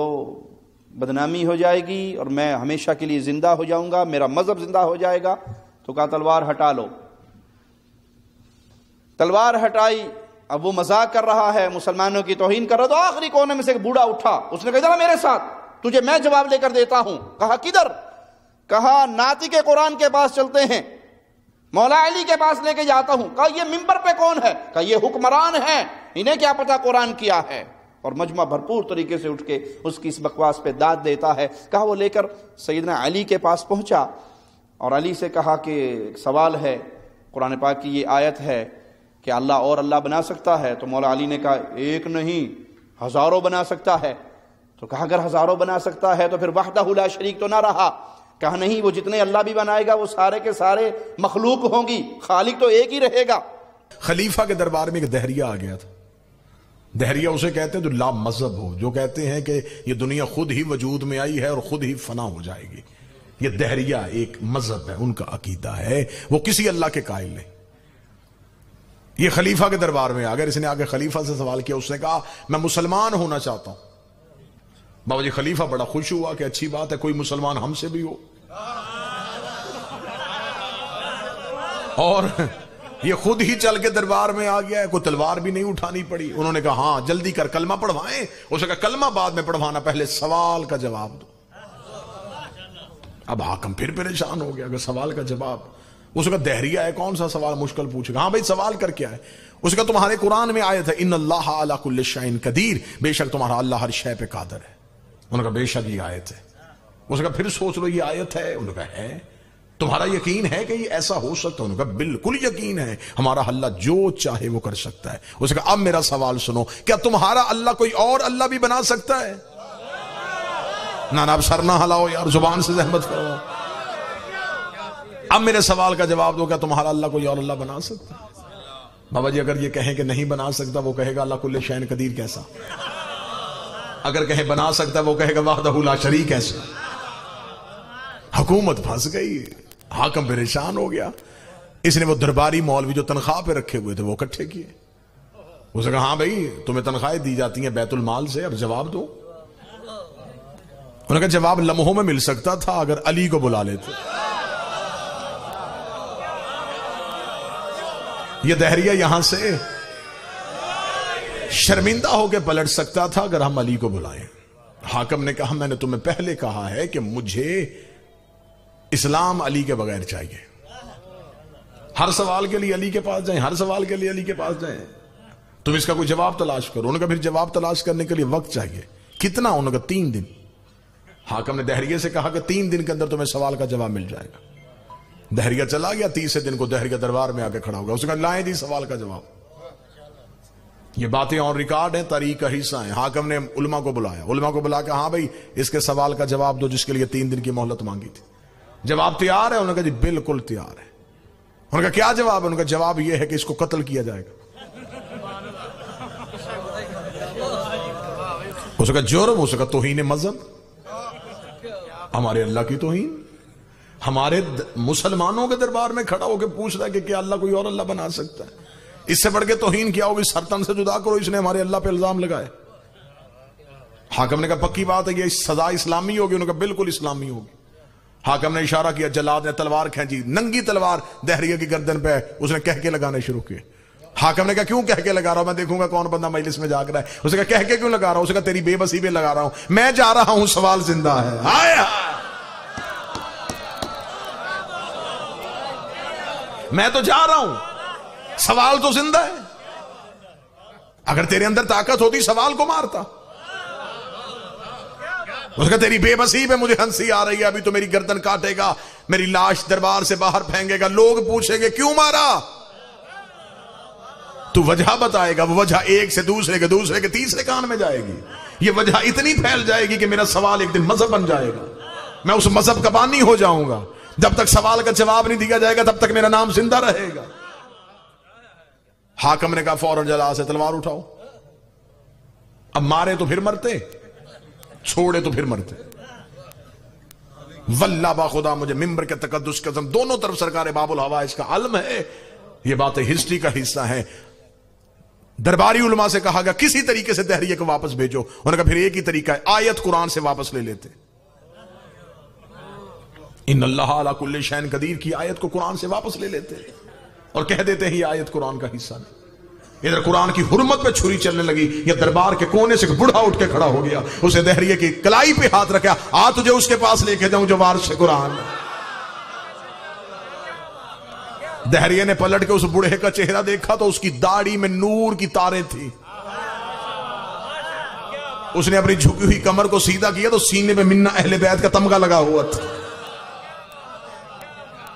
بدنامی ہو جائے گی اور میں ہمیشہ کے لیے زندہ ہو جاؤں گا، میرا مذہب زندہ ہو جائے گا۔ تو کہا تلوار ہٹا لو۔ تلوار ہٹائی، اب وہ مذاق کر رہا ہے، مسلمانوں کی توہین کر رہا، تو آخری کونے میں سے ایک بوڑھا اٹھا، اس نے کہا ذرا میرے ساتھ، تجھے میں جواب لے کر دیتا ہوں۔ کہا کدھر؟ کہا ناطق قرآن کے پاس چلتے ہیں، مولا علی کے پاس لے کے جاتا ہوں۔ کہا یہ منبر پہ کون ہے؟ کہا یہ حکمران ہیں، انہیں کیا پتا قرآن کیا ہے؟ اور مجمع بھرپور طریقے سے اٹھ کے اس کی اس بکواس پہ داد دیتا ہے۔ کہا وہ لے کر سیدنا علی کے پاس پہنچا اور علی سے کہا کہ ایک سوال ہے، قرآن پاک کی یہ آیت ہے کہ اللہ اور اللہ بنا سکتا ہے؟ تو مولا علی نے کہا ایک نہیں ہزاروں بنا سکتا ہے۔ تو کہا اگر ہزاروں بنا سکتا ہے تو پھر وحدہ لا شریک تو نہ رہا۔ کہا نہیں، وہ جتنے اللہ بھی بنائے گا وہ سارے کے سارے مخلوق ہوں گی، خالق تو ایک ہی رہے گا۔ خلیفہ کے دربار میں ایک دہریہ آ گیا تھا۔ دہریہ اسے کہتے ہیں جو لا مذہب ہو، جو کہتے ہیں کہ یہ دنیا خود ہی وجود میں آئی ہے اور خود ہی فنا ہو جائے گی۔ یہ دہریہ ایک مذہب ہے، ان کا عقیدہ ہے، وہ کسی اللہ کے قائل نہیں۔ یہ خلیفہ کے دربار میں آ گیا، اس نے آگے خلیفہ سے سوال کیا، اس نے کہا میں مسلمان ہونا چاہتا ہوں۔ بابا جی خلیفہ بڑا خوش ہوا کہ اچھی بات ہے، کوئی مسلمان ہم سے بھی ہو۔ اور یہ خود ہی چل کے دربار میں آ گیا ہے، کوئی تلوار بھی نہیں اٹھانی پڑی۔ انہوں نے کہا ہاں جلدی کر کلمہ پڑھوائیں۔ اس نے کہا کلمہ بعد میں پڑھوانا، پہلے سوال کا جواب دو۔ اب حاکم پھر پریشان ہو گیا کہ سوال کا جواب، اس کا دہریہ ہے، کون سا سوال مشکل پوچھے گا؟ ہاں بھائی سوال کر کیا ہے؟ اس کا تمہارے قرآن میں آیت ہے ان اللہ علی کل شیء قدیر، بے شک تمہارا اللہ ہر شے پہ قادر ہے۔ انہوں نے کہا بے شک یہ آیت ہے۔ اس نے کہا پھر سوچ لو یہ آیت ہے؟ انہوں نے کہا ہے۔ تمہارا یقین ہے کہ یہ ایسا ہو سکتا ہے؟ انہوں نے کہا بالکل یقین ہے، ہمارا اللہ جو چاہے وہ کر سکتا ہے۔ اس نے کہا اب میرا سوال سنو، کیا تمہارا اللہ کوئی اور اللہ بھی بنا سکتا ہے؟ نہ اب سر نہ ہلاؤ یار، زبان سے زحمت کرو۔ اب میرے سوال کا جواب دو، کیا تمہارا اللہ کوئی اور اللہ بنا سکتا ہے؟ بابا جی اگر یہ کہیں کہ نہیں بنا سکتا، وہ کہے گا اللہ کل شیء قدیر کیسا؟ اگر کہیں بنا سکتا وہ کہے گا وحدہ لا شریک کیسا؟ حکومت پھنس گئی، حاکم پریشان ہو گیا۔ اس نے وہ درباری مولوی جو تنخواہ پہ رکھے ہوئے تھے وہ اکٹھے کیے۔ اس نے کہا ہاں بھائی تمہیں تنخواہیں دی جاتی ہیں بیت المال سے، اب جواب دو۔ انہوں نے کہا جواب لمحوں میں مل سکتا تھا اگر علی کو بلا لیتے۔ یہ دہریہ یہاں سے شرمندہ ہو کے پلٹ سکتا تھا اگر ہم علی کو بلائیں. حاکم نے کہا میں نے تمہیں پہلے کہا ہے کہ مجھے اسلام علی کے بغیر چاہیے. ہر سوال کے لیے علی کے پاس جائیں, ہر سوال کے لیے علی کے پاس جائیں, تم اس کا کوئی جواب تلاش کرو. انہوں نے کہا پھر جواب تلاش کرنے کے لیے وقت چاہیے. کتنا؟ انہوں نے کہا 3 دن. حاکم نے دہریے سے کہا کہ 3 دن کے اندر تمہیں سوال کا جواب مل جائے گا. دہریہ چلا گیا, 30 دن کو دہریہ دربار میں آ کے کھڑا ہوگا. اس نے کہا لائیں جی سوال کا جواب. یہ باتیں آن ریکارڈ ہیں, تاریخ کا حصہ ہیں. حاکم نے علماء کو بلایا, علماء کو بلا کے ہاں بھائی اس کے سوال کا جواب دو جس کے لیے 3 دن کی مہلت مانگی تھی. جواب تیار ہے؟ انہوں نے کہا جی بالکل تیار ہے. انہوں نے کہا کیا جواب ہے؟ انہوں نے کہا جواب یہ ہے کہ اس کو قتل کیا جائے گا. اس کا جرم, اس کا توہین مذہب, ہمارے اللہ کی توہین. ہمارے مسلمانوں کے دربار میں کھڑا ہو کے پوچھ رہا ہے کہ کیا اللہ کوئی اور اللہ بنا سکتا ہے؟ اس سے بڑھ کے توہین کیا ہوگی؟ سرطن سے جدا کرو, اس نے ہمارے اللہ پہ الزام لگائے. حاکم نے کہا پکی بات ہے یہ سزا اسلامی ہوگی؟ انہوں نے کہا بالکل اسلامی ہوگی. حاکم نے اشارہ کیا, جلاد نے تلوار کھینچی, ننگی تلوار دہریہ کی گردن پہ اس نے کہہ کے لگانے شروع کیے. حاکم نے کہا کیوں کہہ کے لگا رہا ہوں؟ میں دیکھوں گا کون بندہ مجلس میں جاگ رہا ہے. اس نے کہا کہہ کے کیوں لگا رہا ہوں؟ اس نے کہا تیری بے بسی پہ لگا رہا ہوں. میں جا رہا ہوں, سوال زندہ ہے. آیا میں تو جا رہا ہوں, سوال تو زندہ ہے. اگر تیرے اندر طاقت ہوتی سوال کو مارتا. اس کا تیری بے بسی پہ مجھے ہنسی آ رہی ہے, ابھی تو میری گردن کاٹے گا, میری لاش دربار سے باہر پھینکے گا, لوگ پوچھیں گے کیوں مارا؟ تو وجہ بتائے گا, وہ وجہ ایک سے دوسرے کے تیسرے کان میں جائے گی. یہ وجہ اتنی پھیل جائے گی کہ میرا سوال ایک دن مذہب بن جائے گا. میں اس مذہب کا بانی ہو جاؤں گا. جب تک سوال کا جواب نہیں دیا جائے گا تب تک میرا نام زندہ رہے گا. حاکم نے کہا فوراً جلا سے تلوار اٹھاؤ. اب مارے تو پھر مرتے, چھوڑے تو پھر مرتے. واللہ با خدا مجھے ممبر کے تقدس قسم دونوں طرف سرکار باب الحوائج کا علم ہے. یہ باتیں ہسٹری کا حصہ ہیں. درباری علماء سے کہا گیا کسی طریقے سے دہریے کو واپس بھیجو. انہوں نے کہا پھر ایک ہی طریقہ ہے, آیت قرآن سے واپس لے لیتے. ان اللہ علی کل شیء قدیر کی آیت کو قرآن سے واپس لے لیتے اور کہہ دیتے ہیں یہ آیت قرآن کا حصہ نہیں. ادھر قرآن کی حرمت پہ چھری چلنے لگی. یہ دربار کے کونے سے بڑھا اٹھ کے کھڑا ہو گیا, اسے دہریے کی کلائی پہ ہاتھ رکھا, آ تجھے اس کے پاس لے کے جاؤں جو وارث قرآن. دہریے نے پلٹ کے اس بوڑھے کا چہرہ دیکھا تو اس کی داڑھی میں نور کی تاریں تھی. اس نے اپنی جھکی ہوئی کمر کو سیدھا کیا تو سینے میں منا اہل بیت کا تمغہ لگا ہوا تھا.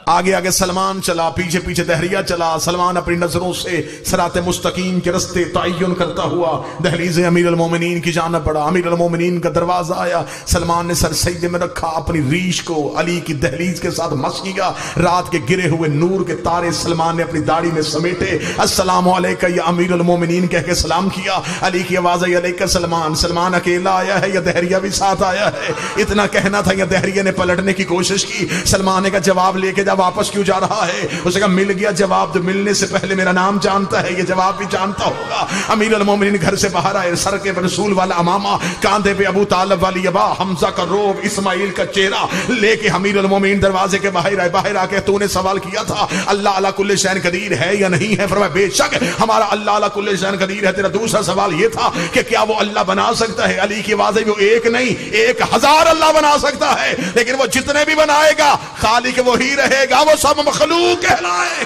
آگے آگے سلمان چلا, پیچھے پیچھے دہریہ چلا. سلمان اپنی نظروں سے صراط مستقیم کے رستے تعین کرتا ہوا دہلیز امیر المومنین کی جانب بڑھا. امیر المومنین کا دروازہ آیا, سلمان نے سر سجدے میں رکھا, اپنی ریش کو علی کی دہلیز کے ساتھ مس کیا. رات کے گرے ہوئے نور کے تارے سلمان نے اپنی داڑھی میں سمیٹے. السلام علیکہ یا امیر المومنین کہہ کے سلام کیا. علی کی آواز آئی علیکہ سلمان. سلمان اکیلا آیا ہے یا دہریہ بھی ساتھ آیا ہے؟ اتنا کہنا تھا یا دہریہ نے پلٹنے کی کوشش کی. سلمان نے کہا جواب لے کے واپس کیوں جا رہا ہے؟ اسے کہا مل گیا جواب. تو ملنے سے پہلے میرا نام جانتا ہے, یہ جواب بھی جانتا ہوگا. امیر المومنین گھر سے باہر آئے, سر کے رسول والا امامہ, کاندھے پہ ابو طالب والی ابا, حمزہ کا روب, اسماعیل کا چہرہ لے کے امیر المومنین دروازے کے باہر آئے. باہر آ کے تو نے سوال کیا تھا اللہ علی کل شیء قدیر ہے یا نہیں ہے؟ فرمایا بے شک ہمارا اللہ علی کل شیء قدیر ہے. تیرا دوسرا سوال یہ تھا کہ کیا وہ اللہ بنا سکتا ہے؟ علی کی آواز ہے وہ ایک نہیں 1000 اللہ بنا سکتا ہے, لیکن وہ جتنے بھی بنائے گا خالق وہی رہے گا. وہ سب مخلوق کہلائے,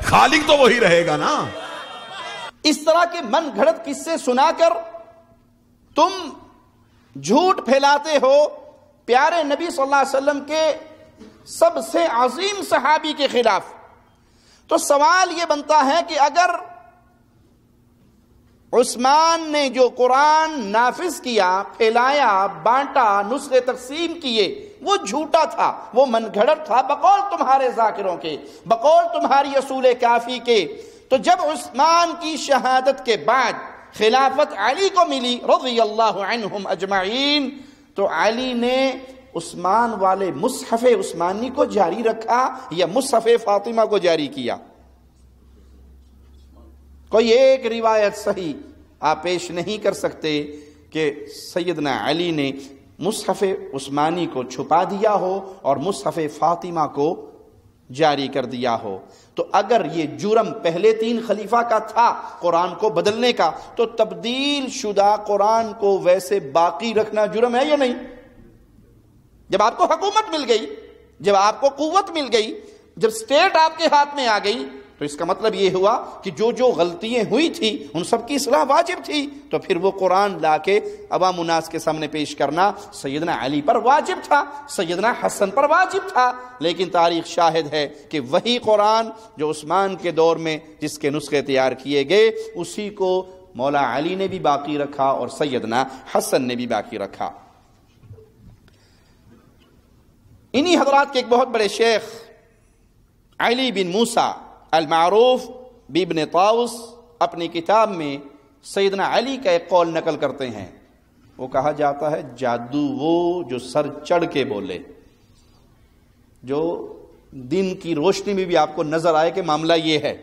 خالق تو وہی رہے گا نا. اس طرح کے من گھڑت قصے سنا کر تم جھوٹ پھیلاتے ہو پیارے نبی صلی اللہ علیہ وسلم کے سب سے عظیم صحابی کے خلاف. تو سوال یہ بنتا ہے کہ اگر عثمان نے جو قرآن نافذ کیا, پھیلایا, بانٹا, نسخے تقسیم کیے, وہ جھوٹا تھا, وہ من گھڑت تھا بقول تمہارے ذاکروں کے, بقول تمہاری اصول کافی کے. تو جب عثمان کی شہادت کے بعد خلافت علی کو ملی رضی اللہ عنہم اجمعین, تو علی نے عثمان والے مصحف عثمانی کو جاری رکھا یا مصحف فاطمہ کو جاری کیا؟ کوئی ایک روایت صحیح آپ پیش نہیں کر سکتے کہ سیدنا علی نے مصحف عثمانی کو چھپا دیا ہو اور مصحف فاطمہ کو جاری کر دیا ہو، تو اگر یہ جرم پہلے 3 خلیفہ کا تھا قرآن کو بدلنے کا، تو تبدیل شدہ قرآن کو ویسے باقی رکھنا جرم ہے یا نہیں؟ جب آپ کو حکومت مل گئی، جب آپ کو قوت مل گئی، جب سٹیٹ آپ کے ہاتھ میں آ گئی، تو اس کا مطلب یہ ہوا کہ جو غلطیاں ہوئی تھی ان سب کی اصلاح واجب تھی، تو پھر وہ قرآن لا کے عوام الناس کے سامنے پیش کرنا سیدنا علی پر واجب تھا، سیدنا حسن پر واجب تھا۔ لیکن تاریخ شاہد ہے کہ وہی قرآن جو عثمان کے دور میں جس کے نسخے تیار کیے گئے، اسی کو مولا علی نے بھی باقی رکھا اور سیدنا حسن نے بھی باقی رکھا۔ انہی حضرات کے ایک بہت بڑے شیخ علی بن موسیٰ المعروف بابن طاؤس اپنی کتاب میں سیدنا علی کا ایک قول نقل کرتے ہیں۔ وہ کہا جاتا ہے جادو وہ جو سر چڑھ کے بولے، جو دن کی روشنی میں بھی آپ کو نظر آئے کہ معاملہ یہ ہے۔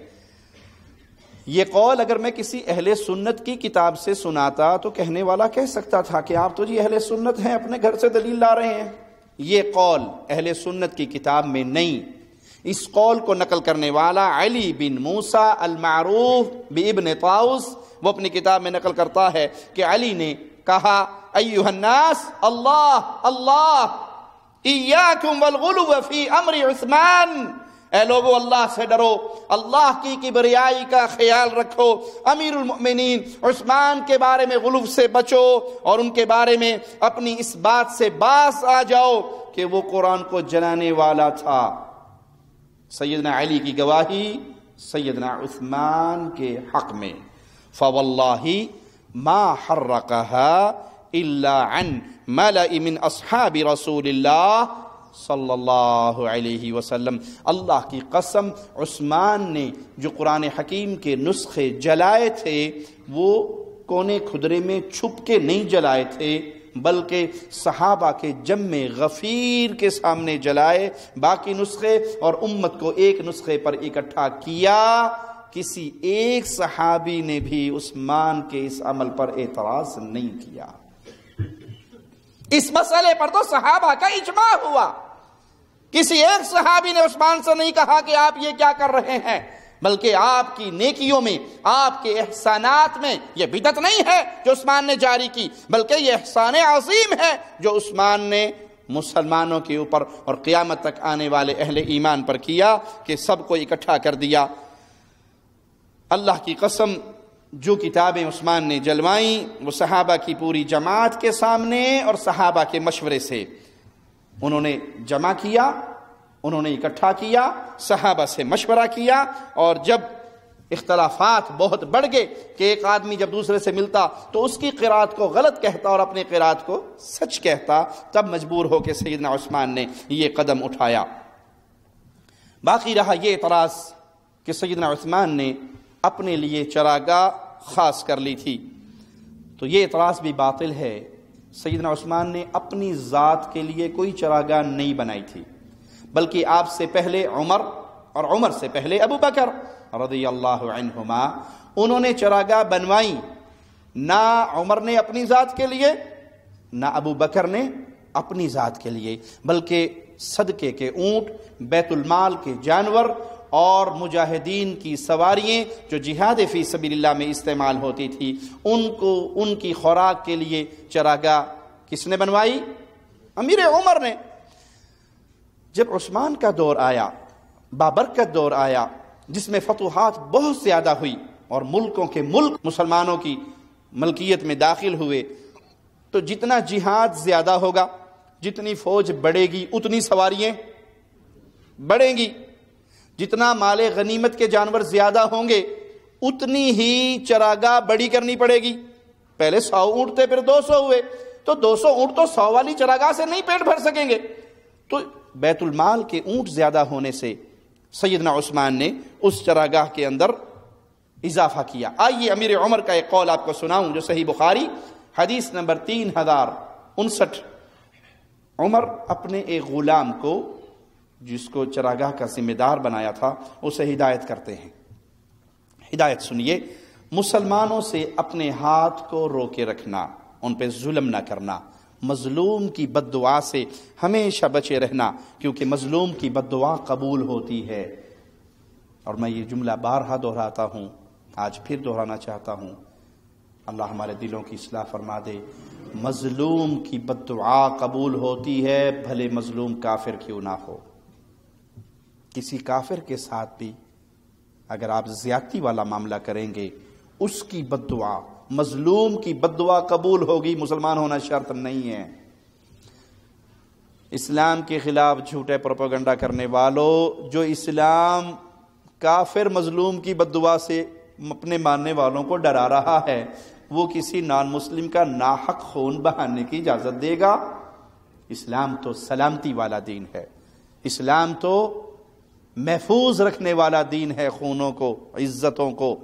یہ قول اگر میں کسی اہل سنت کی کتاب سے سناتا تو کہنے والا کہہ سکتا تھا کہ آپ تو جی اہل سنت ہیں، اپنے گھر سے دلیل لا رہے ہیں۔ یہ قول اہل سنت کی کتاب میں نہیں۔ اس قول کو نقل کرنے والا علی بن موسیٰ المعروف بابن طاؤس، وہ اپنی کتاب میں نقل کرتا ہے کہ علی نے کہا ایھا الناس اللہ اللہ ایاکم والغلو فی امر عثمان، اے لوگو اللہ سے ڈرو، اللہ کی کبریائی کا خیال رکھو، امیر المؤمنین عثمان کے بارے میں غلو سے بچو اور ان کے بارے میں اپنی اس بات سے باز آ جاؤ کہ وہ قرآن کو جلانے والا تھا۔ سیدنا علی کی گواہی سیدنا عثمان کے حق میں، فَوَاللَّهِ مَا حَرَّقَهَا إِلَّا عَنْ مَلَئِ مِنْ أَصْحَابِ رَسُولِ اللَّهِ صلی اللہ علیہ وسلم، اللہ کی قسم عثمان نے جو قرآن حکیم کے نسخے جلائے تھے وہ کونے کھدرے میں چھپ کے نہیں جلائے تھے، بلکہ صحابہ کے جمع غفیر کے سامنے جلائے باقی نسخے، اور امت کو ایک نسخے پر اکٹھا کیا۔ کسی ایک صحابی نے بھی عثمان کے اس عمل پر اعتراض نہیں کیا۔ اس مسئلے پر تو صحابہ کا اجماع ہوا، کسی ایک صحابی نے عثمان سے نہیں کہا کہ آپ یہ کیا کر رہے ہیں، بلکہ آپ کی نیکیوں میں، آپ کے احسانات میں یہ بدعت نہیں ہے جو عثمان نے جاری کی، بلکہ یہ احسان عظیم ہے جو عثمان نے مسلمانوں کے اوپر اور قیامت تک آنے والے اہل ایمان پر کیا کہ سب کو اکٹھا کر دیا۔ اللہ کی قسم جو کتابیں عثمان نے جلوائیں وہ صحابہ کی پوری جماعت کے سامنے اور صحابہ کے مشورے سے انہوں نے جمع کیا، انہوں نے اکٹھا کیا، صحابہ سے مشورہ کیا، اور جب اختلافات بہت بڑھ گئے کہ ایک آدمی جب دوسرے سے ملتا تو اس کی قرات کو غلط کہتا اور اپنی قرات کو سچ کہتا، تب مجبور ہو کے سیدنا عثمان نے یہ قدم اٹھایا۔ باقی رہا یہ اعتراض کہ سیدنا عثمان نے اپنے لیے چراگاہ خاص کر لی تھی، تو یہ اعتراض بھی باطل ہے۔ سیدنا عثمان نے اپنی ذات کے لیے کوئی چراگاہ نہیں بنائی تھی، بلکہ آپ سے پہلے عمر اور عمر سے پہلے ابو بکر رضی اللہ عنہما انہوں نے چراگاہ بنوائی۔ نہ عمر نے اپنی ذات کے لیے، نہ ابو بکر نے اپنی ذات کے لیے، بلکہ صدقے کے اونٹ، بیت المال کے جانور اور مجاہدین کی سواریاں جو جہاد فی سبیل اللہ میں استعمال ہوتی تھی، ان کی خوراک کے لیے چراگاہ کس نے بنوائی؟ امیر عمر نے۔ جب عثمان کا دور آیا، بابرکت دور آیا، جس میں فتوحات بہت زیادہ ہوئی اور ملکوں کے ملک مسلمانوں کی ملکیت میں داخل ہوئے، تو جتنا جہاد زیادہ ہوگا، جتنی فوج بڑھے گی اتنی سواریاں بڑھیں گی، جتنا مال غنیمت کے جانور زیادہ ہوں گے اتنی ہی چراگاہ بڑی کرنی پڑے گی۔ پہلے 100 اونٹ تھے، پھر 200 ہوئے، تو 200 اونٹ تو 100 والی چراگاہ سے نہیں پیٹ بھر سکیں گے، تو بیت المال کے اونٹ زیادہ ہونے سے سیدنا عثمان نے اس چراگاہ کے اندر اضافہ کیا۔ آئیے امیر عمر کا ایک قول آپ کو سناؤں جو صحیح بخاری حدیث نمبر 3059۔ عمر اپنے ایک غلام کو جس کو چراگاہ کا ذمہ دار بنایا تھا اسے ہدایت کرتے ہیں۔ ہدایت سنیے، مسلمانوں سے اپنے ہاتھ کو روکے رکھنا، ان پہ ظلم نہ کرنا، مظلوم کی بد دعا سے ہمیشہ بچے رہنا، کیونکہ مظلوم کی بد دعا قبول ہوتی ہے۔ اور میں یہ جملہ بارہا دہراتا ہوں، آج پھر دہرانا چاہتا ہوں، اللہ ہمارے دلوں کی اصلاح فرما دے۔ مظلوم کی بد دعا قبول ہوتی ہے، بھلے مظلوم کافر کیوں نہ ہو۔ کسی کافر کے ساتھ بھی اگر آپ زیادتی والا معاملہ کریں گے، اس کی بد دعا، مظلوم کی بد دعا قبول ہوگی۔ مسلمان ہونا شرط نہیں ہے۔ اسلام کے خلاف جھوٹے پروپیگنڈا کرنے والوں، جو اسلام کافر مظلوم کی بد دعا سے اپنے ماننے والوں کو ڈرا رہا ہے، وہ کسی نان مسلم کا ناحق خون بہانے کی اجازت دے گا؟ اسلام تو سلامتی والا دین ہے، اسلام تو محفوظ رکھنے والا دین ہے، خونوں کو، عزتوں کو۔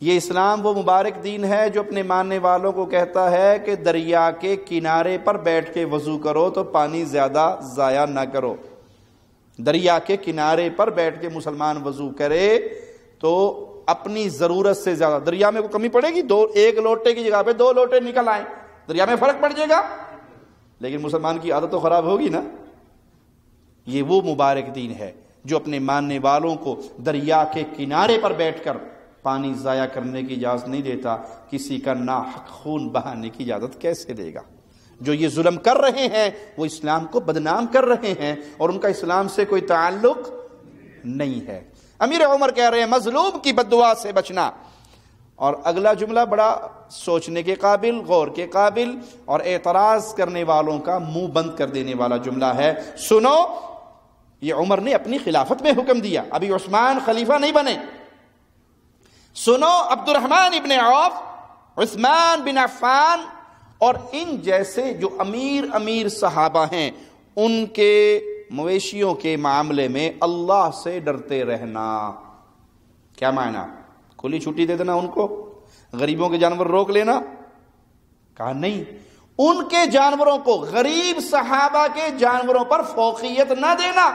یہ اسلام وہ مبارک دین ہے جو اپنے ماننے والوں کو کہتا ہے کہ دریا کے کنارے پر بیٹھ کے وضو کرو تو پانی زیادہ ضائع نہ کرو۔ دریا کے کنارے پر بیٹھ کے مسلمان وضو کرے تو اپنی ضرورت سے زیادہ، دریا میں کوئی کمی پڑے گی، ایک لوٹے کی جگہ پہ 2 لوٹے نکل آئیں، دریا میں فرق پڑ جائے گا، لیکن مسلمان کی عادت تو خراب ہوگی نا۔ یہ وہ مبارک دین ہے جو اپنے ماننے والوں کو دریا کے کنارے پر بیٹھ کر پانی ضائع کرنے کی اجازت نہیں دیتا۔ کسی کا ناحق خون بہانے کی اجازت کیسے دے گا؟ جو یہ ظلم کر رہے ہیں وہ اسلام کو بدنام کر رہے ہیں، اور ان کا اسلام سے کوئی تعلق نہیں ہے۔ امیر عمر کہہ رہے ہیں مظلوم کی بد دعا سے بچنا۔ اور اگلا جملہ بڑا سوچنے کے قابل، غور کے قابل، اور اعتراض کرنے والوں کا منہ بند کر دینے والا جملہ ہے۔ سنو، یہ عمر نے اپنی خلافت میں حکم دیا، ابھی عثمان خلیفہ نہیں بنے۔ سنو، عبد الرحمن ابن عوف، عثمان بن عفان اور ان جیسے جو امیر صحابہ ہیں، ان کے مویشیوں کے معاملے میں اللہ سے ڈرتے رہنا۔ کیا معنی؟ کھلی چھٹی دے دینا ان کو، غریبوں کے جانور روک لینا؟ کہا نہیں، ان کے جانوروں کو، غریب صحابہ کے جانوروں پر فوقیت نہ دینا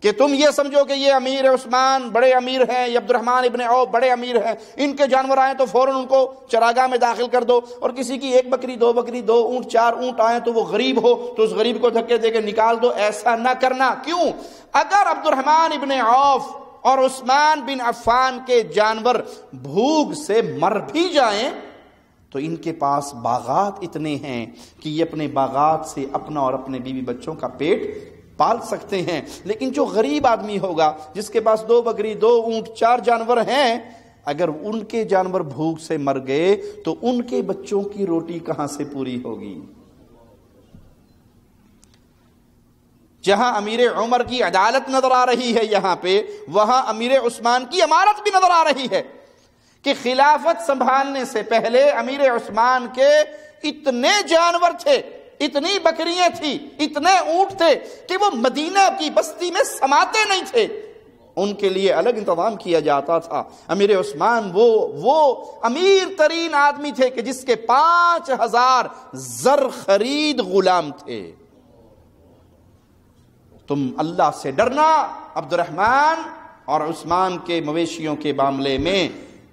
کہ تم یہ سمجھو کہ یہ امیر عثمان بڑے امیر ہیں، یہ عبد الرحمن ابن عوف بڑے امیر ہیں، ان کے جانور آئیں تو فوراً ان کو چراگاہ میں داخل کر دو، اور کسی کی 1 بکری 2 بکری 2 اونٹ 4 اونٹ آئیں تو وہ غریب ہو تو اس غریب کو دھکے دے کے نکال دو۔ ایسا نہ کرنا۔ کیوں؟ اگر عبد الرحمن ابن عوف اور عثمان بن عفان کے جانور بھوک سے مر بھی جائیں تو ان کے پاس باغات اتنے ہیں کہ یہ اپنے باغات سے اپنا اور اپنے بیوی بچوں کا پیٹ پال سکتے ہیں۔ لیکن جو غریب آدمی ہوگا جس کے پاس 2 بکری 2 اونٹ 4 جانور ہیں، اگر ان کے جانور بھوک سے مر گئے تو ان کے بچوں کی روٹی کہاں سے پوری ہوگی؟ جہاں امیر عمر کی عدالت نظر آ رہی ہے یہاں پہ، وہاں امیر عثمان کی امارت بھی نظر آ رہی ہے کہ خلافت سنبھالنے سے پہلے امیر عثمان کے اتنے جانور تھے، اتنی بکریاں تھی، اتنے اونٹ تھے کہ وہ مدینہ کی بستی میں سماتے نہیں تھے، ان کے لیے الگ انتظام کیا جاتا تھا۔ امیر عثمان وہ امیر ترین آدمی تھے کہ جس کے 5000 زر خرید غلام تھے۔ تم اللہ سے ڈرنا، عبد الرحمن اور عثمان کے مویشیوں کے معاملے میں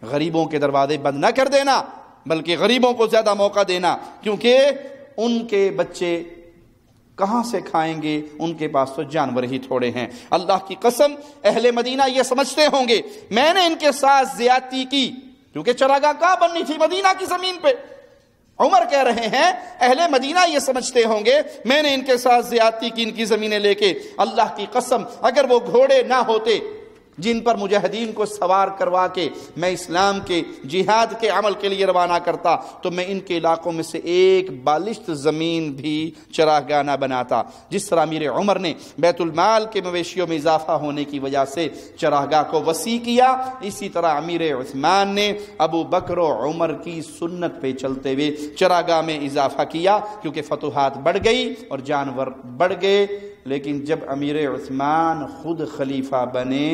غریبوں کے دروازے بند نہ کر دینا، بلکہ غریبوں کو زیادہ موقع دینا، کیونکہ ان کے بچے کہاں سے کھائیں گے؟ ان کے پاس تو جانور ہی تھوڑے ہیں۔ اللہ کی قسم اہل مدینہ یہ سمجھتے ہوں گے میں نے ان کے ساتھ زیادتی کی، کیونکہ چراگاہ کہاں بننی تھی؟ مدینہ کی زمین پہ۔ عمر کہہ رہے ہیں اہل مدینہ یہ سمجھتے ہوں گے میں نے ان کے ساتھ زیادتی کی ان کی زمینیں لے کے۔ اللہ کی قسم اگر وہ گھوڑے نہ ہوتے جن پر مجاہدین کو سوار کروا کے میں اسلام کے جہاد کے عمل کے لیے روانہ کرتا تو میں ان کے علاقوں میں سے ایک بالشت زمین بھی چراگاہ نہ بناتا۔ جس طرح امیر عمر نے بیت المال کے مویشیوں میں اضافہ ہونے کی وجہ سے چراگاہ کو وسیع کیا، اسی طرح امیر عثمان نے ابو بکر و عمر کی سنت پہ چلتے ہوئے چراگاہ میں اضافہ کیا، کیونکہ فتوحات بڑھ گئی اور جانور بڑھ گئے۔ لیکن جب امیر عثمان خود خلیفہ بنے،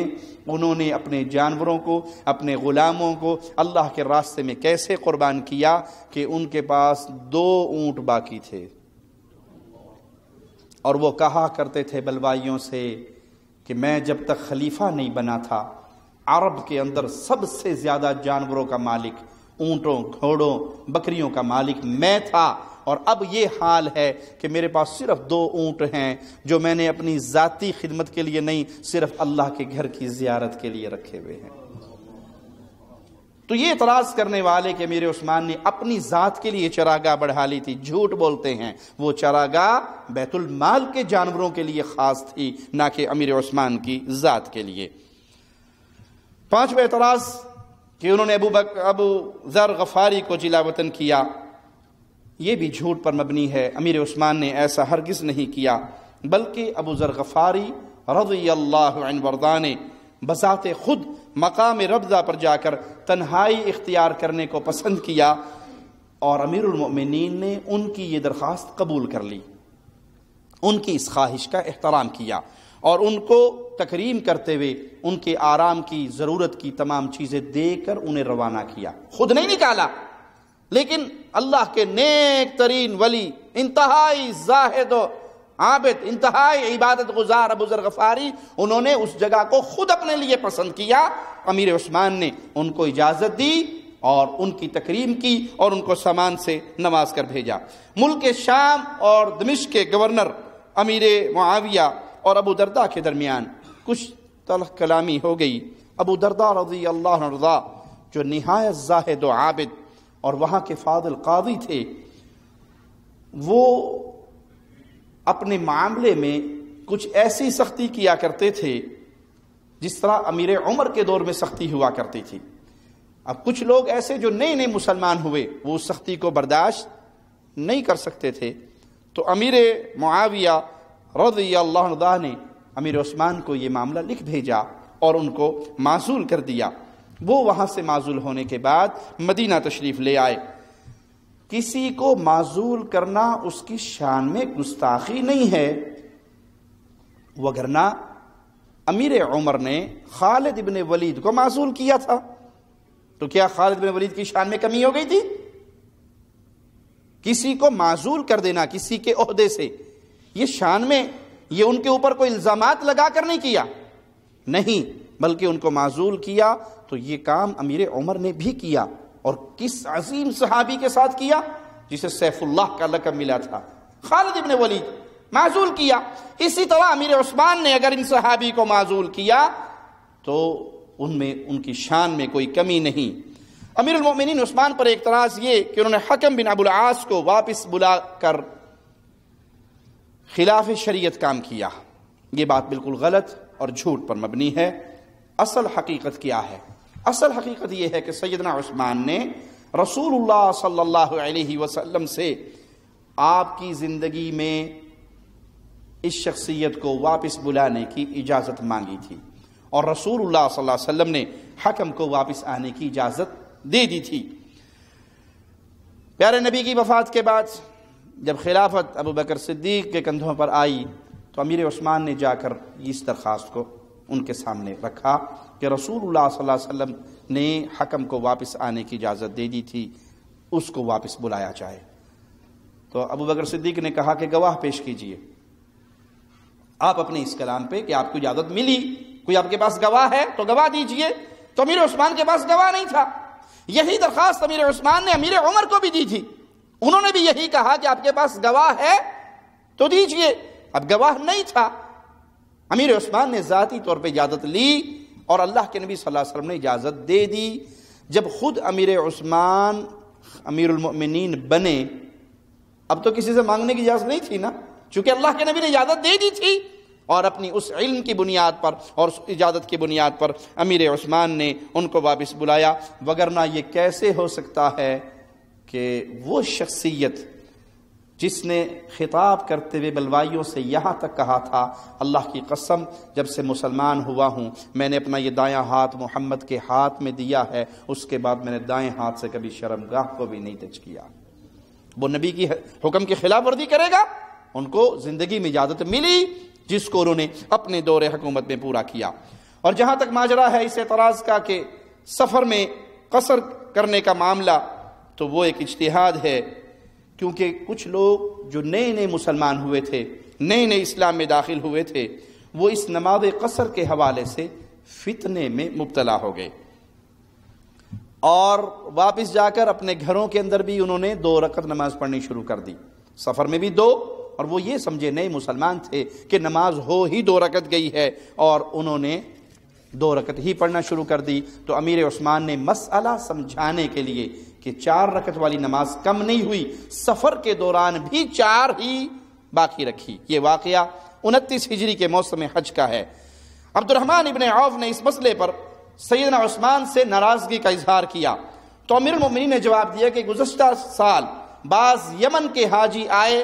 انہوں نے اپنے جانوروں کو، اپنے غلاموں کو اللہ کے راستے میں کیسے قربان کیا کہ ان کے پاس 2 اونٹ باقی تھے، اور وہ کہا کرتے تھے بلوائیوں سے کہ میں جب تک خلیفہ نہیں بنا تھا عرب کے اندر سب سے زیادہ جانوروں کا مالک، اونٹوں، گھوڑوں، بکریوں کا مالک میں تھا، اور اب یہ حال ہے کہ میرے پاس صرف 2 اونٹ ہیں جو میں نے اپنی ذاتی خدمت کے لیے نہیں، صرف اللہ کے گھر کی زیارت کے لیے رکھے ہوئے ہیں۔ تو یہ اعتراض کرنے والے کہ امیر عثمان نے اپنی ذات کے لیے چراگاہ بڑھا لی تھی، جھوٹ بولتے ہیں۔ وہ چراگاہ بیت المال کے جانوروں کے لیے خاص تھی، نہ کہ امیر عثمان کی ذات کے لیے۔ 5واں اعتراض کہ انہوں نے ابو ذر غفاری کو جلا وطن کیا، یہ بھی جھوٹ پر مبنی ہے۔ امیر عثمان نے ایسا ہرگز نہیں کیا، بلکہ ابو ذر غفاری رضی اللہ عنہ وارضاہ نے بذات خود مقام ربضہ پر جا کر تنہائی اختیار کرنے کو پسند کیا، اور امیر المؤمنین نے ان کی یہ درخواست قبول کر لی، ان کی اس خواہش کا احترام کیا، اور ان کو تکریم کرتے ہوئے ان کے آرام کی ضرورت کی تمام چیزیں دے کر انہیں روانہ کیا۔ خود نہیں نکالا، لیکن اللہ کے نیک ترین ولی، انتہائی زاہد و عابد، انتہائی عبادت گزار ابو ذر غفاری، انہوں نے اس جگہ کو خود اپنے لیے پسند کیا۔ امیر عثمان نے ان کو اجازت دی اور ان کی تکریم کی اور ان کو سامان سے نواز کر بھیجا۔ ملک شام اور دمشق کے گورنر امیر معاویہ اور ابو درداء کے درمیان کچھ تلخ کلامی ہو گئی۔ ابو درداء رضی اللہ عنہ جو نہایت زاہد و عابد اور وہاں کے فاضل قاضی تھے، وہ اپنے معاملے میں کچھ ایسی سختی کیا کرتے تھے جس طرح امیر عمر کے دور میں سختی ہوا کرتی تھی۔ اب کچھ لوگ ایسے جو نئے نئے مسلمان ہوئے، وہ اس سختی کو برداشت نہیں کر سکتے تھے، تو امیر معاویہ رضی اللہ عنہ نے امیر عثمان کو یہ معاملہ لکھ بھیجا اور ان کو معزول کر دیا۔ وہ وہاں سے معزول ہونے کے بعد مدینہ تشریف لے آئے۔ کسی کو معزول کرنا اس کی شان میں گستاخی نہیں ہے، وگرنہ امیر عمر نے خالد ابن ولید کو معزول کیا تھا، تو کیا خالد ابن ولید کی شان میں کمی ہو گئی تھی؟ کسی کو معزول کر دینا کسی کے عہدے سے، یہ شان میں، یہ ان کے اوپر کوئی الزامات لگا کر نہیں کیا، نہیں، بلکہ ان کو معزول کیا۔ تو یہ کام امیر عمر نے بھی کیا، اور کس عظیم صحابی کے ساتھ کیا جسے سیف اللہ کا لقب ملا تھا، خالد ابن ولید، معزول کیا۔ اسی طرح امیر عثمان نے اگر ان صحابی کو معزول کیا تو ان میں ان کی شان میں کوئی کمی نہیں۔ امیر المؤمنین عثمان پر اعتراض یہ کہ انہوں نے حکم بن ابو العاص کو واپس بلا کر خلاف شریعت کام کیا۔ یہ بات بالکل غلط اور جھوٹ پر مبنی ہے۔ اصل حقیقت کیا ہے؟ اصل حقیقت یہ ہے کہ سیدنا عثمان نے رسول اللہ صلی اللہ علیہ وسلم سے آپ کی زندگی میں اس شخصیت کو واپس بلانے کی اجازت مانگی تھی، اور رسول اللہ صلی اللہ علیہ وسلم نے حکم کو واپس آنے کی اجازت دے دی تھی۔ پیارے نبی کی وفات کے بعد جب خلافت ابو بکر صدیق کے کندھوں پر آئی تو امیر عثمان نے جا کر اس درخواست کو ان کے سامنے رکھا کہ رسول اللہ صلی اللہ علیہ وسلم نے حکم کو واپس آنے کی اجازت دے دی تھی، اس کو واپس بلایا جائے۔ تو ابو بکر صدیق نے کہا کہ گواہ پیش کیجئے آپ اپنے اس کلام پہ کہ آپ کو اجازت ملی، کوئی آپ کے پاس گواہ ہے تو گواہ دیجئے۔ تو امیر عثمان کے پاس گواہ نہیں تھا۔ یہی درخواست امیر عثمان نے امیر عمر کو بھی دی تھی، انہوں نے بھی یہی کہا کہ آپ کے پاس گواہ ہے تو دیجئے۔ اب گواہ نہیں تھا، امیر عثمان نے ذاتی طور پہ اجازت لی اور اللہ کے نبی صلی اللہ علیہ وسلم نے اجازت دے دی۔ جب خود امیر عثمان امیر المؤمنین بنے، اب تو کسی سے مانگنے کی اجازت نہیں تھی نا، چونکہ اللہ کے نبی نے اجازت دے دی تھی، اور اپنی اس علم کی بنیاد پر اور اس اجازت کی بنیاد پر امیر عثمان نے ان کو واپس بلایا۔ وگرنہ یہ کیسے ہو سکتا ہے کہ وہ شخصیت جس نے خطاب کرتے ہوئے بلوائیوں سے یہاں تک کہا تھا، اللہ کی قسم جب سے مسلمان ہوا ہوں میں نے اپنا یہ دایاں ہاتھ محمد کے ہاتھ میں دیا ہے، اس کے بعد میں نے دائیں ہاتھ سے کبھی شرمگاہ کو بھی نہیں ٹچ کیا۔ وہ نبی کی حکم کی خلاف ورزی کرے گا؟ ان کو زندگی میں اجازت ملی جس کو انہوں نے اپنے دور حکومت میں پورا کیا۔ اور جہاں تک ماجرا ہے اس اعتراض کا کہ سفر میں قصر کرنے کا معاملہ، تو وہ ایک اجتہاد ہے، کیونکہ کچھ لوگ جو نئے نئے مسلمان ہوئے تھے، نئے نئے اسلام میں داخل ہوئے تھے، وہ اس نماز قصر کے حوالے سے فتنے میں مبتلا ہو گئے۔ اور واپس جا کر اپنے گھروں کے اندر بھی انہوں نے 2 رکعت نماز پڑھنی شروع کر دی، سفر میں بھی 2، اور وہ یہ سمجھے نئے مسلمان تھے کہ نماز ہو ہی 2 رکعت گئی ہے، اور انہوں نے 2 رکعت ہی پڑھنا شروع کر دی۔ تو امیر عثمان نے مسئلہ سمجھانے کے لیے کہ 4 رکعت والی نماز کم نہیں ہوئی، سفر کے دوران بھی 4 ہی باقی رکھی۔ یہ واقعہ 29 ہجری کے موسم حج کا ہے۔ عبد الرحمن ابن عوف نے اس مسئلے پر سیدنا عثمان سے ناراضگی کا اظہار کیا، تو امیر المؤمنین نے جواب دیا کہ گزشتہ سال بعض یمن کے حاجی آئے،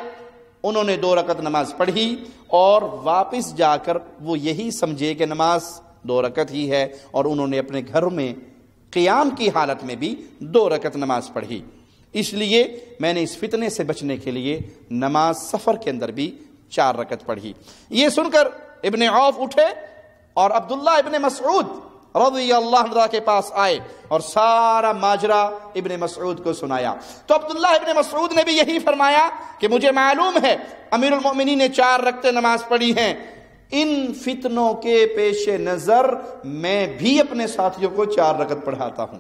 انہوں نے 2 رکعت نماز پڑھی، اور واپس جا کر وہ یہی سمجھے کہ نماز 2 رکعت ہی ہے، اور انہوں نے اپنے گھر میں قیام کی حالت میں بھی 2 رکعت نماز پڑھی۔ اس لیے میں نے اس فتنے سے بچنے کے لیے نماز سفر کے اندر بھی 4 رکعت پڑھی۔ یہ سن کر ابن عوف اٹھے اور عبداللہ ابن مسعود رضی اللہ عنہ کے پاس آئے اور سارا ماجرا ابن مسعود کو سنایا۔ تو عبداللہ ابن مسعود نے بھی یہی فرمایا کہ مجھے معلوم ہے امیر المؤمنین نے 4 رکعتیں نماز پڑھی ہیں، ان فتنوں کے پیش نظر میں بھی اپنے ساتھیوں کو 4 رکعت پڑھاتا ہوں۔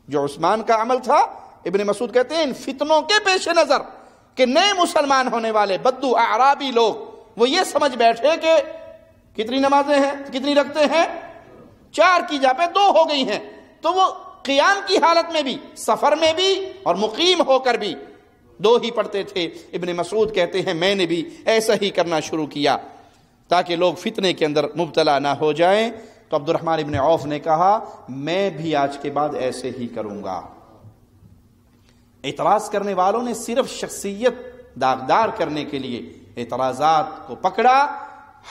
جو عثمان کا عمل تھا، ابن مسعود کہتے ہیں ان فتنوں کے پیش نظر کہ نئے مسلمان ہونے والے بدو اعرابی لوگ وہ یہ سمجھ بیٹھے کہ کتنی نمازیں ہیں، کتنی رکعتیں ہیں، 4 کی جگہ پہ 2 ہو گئی ہیں، تو وہ قیام کی حالت میں بھی، سفر میں بھی اور مقیم ہو کر بھی 2 ہی پڑھتے تھے۔ ابن مسعود کہتے ہیں میں نے بھی ایسا ہی کرنا شروع کیا تاکہ لوگ فتنے کے اندر مبتلا نہ ہو جائیں۔ تو عبد الرحمن ابن عوف نے کہا میں بھی آج کے بعد ایسے ہی کروں گا۔ اعتراض کرنے والوں نے صرف شخصیت داغدار کرنے کے لیے اعتراضات کو پکڑا،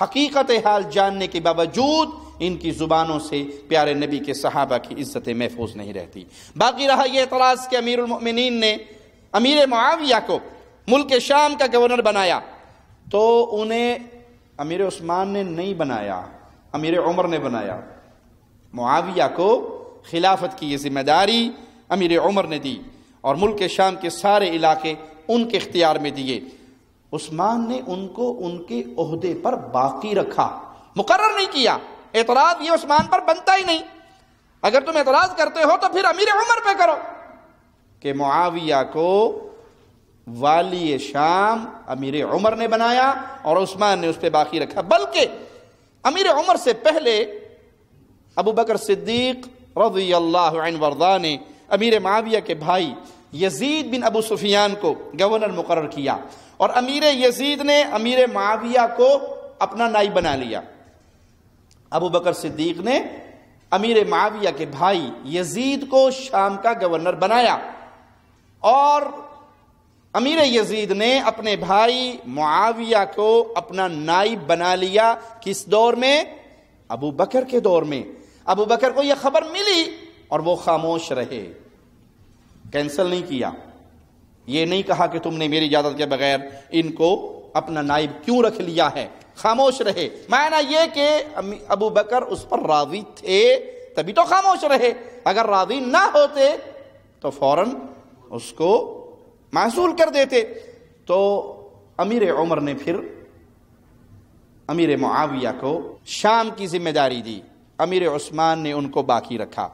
حقیقت حال جاننے کے باوجود ان کی زبانوں سے پیارے نبی کے صحابہ کی عزت محفوظ نہیں رہتی۔ باقی رہا یہ اعتراض کہ امیر المؤمنین نے امیر معاویہ کو ملک شام کا گورنر بنایا، تو انہیں امیر عثمان نے نہیں بنایا، امیر عمر نے بنایا۔ معاویہ کو خلافت کی یہ ذمہ داری امیر عمر نے دی اور ملک شام کے سارے علاقے ان کے اختیار میں دیے۔ عثمان نے ان کو ان کے عہدے پر باقی رکھا، مقرر نہیں کیا۔ اعتراض یہ عثمان پر بنتا ہی نہیں، اگر تم اعتراض کرتے ہو تو پھر امیر عمر پہ کرو، کہ معاویہ کو والی شام امیر عمر نے بنایا اور عثمان نے اس پہ باقی رکھا۔ بلکہ امیر عمر سے پہلے ابو بکر صدیق رضی اللہ عنہ وارضاہ نے امیر معاویہ کے بھائی یزید بن ابو سفیان کو گورنر مقرر کیا، اور امیر یزید نے امیر معاویہ کو اپنا نائب بنا لیا۔ ابو بکر صدیق نے امیر معاویہ کے بھائی یزید کو شام کا گورنر بنایا، اور امیر یزید نے اپنے بھائی معاویہ کو اپنا نائب بنا لیا۔ کس دور میں؟ ابو بکر کے دور میں۔ ابو بکر کو یہ خبر ملی اور وہ خاموش رہے، کینسل نہیں کیا، یہ نہیں کہا کہ تم نے میری اجازت کے بغیر ان کو اپنا نائب کیوں رکھ لیا ہے، خاموش رہے۔ معنی یہ کہ ابو بکر اس پر راضی تھے تبھی تو خاموش رہے، اگر راضی نہ ہوتے تو فوراً اس کو معزول کر دیتے۔ تو امیر عمر نے پھر امیر معاویہ کو شام کی ذمہ داری دی، امیر عثمان نے ان کو باقی رکھا۔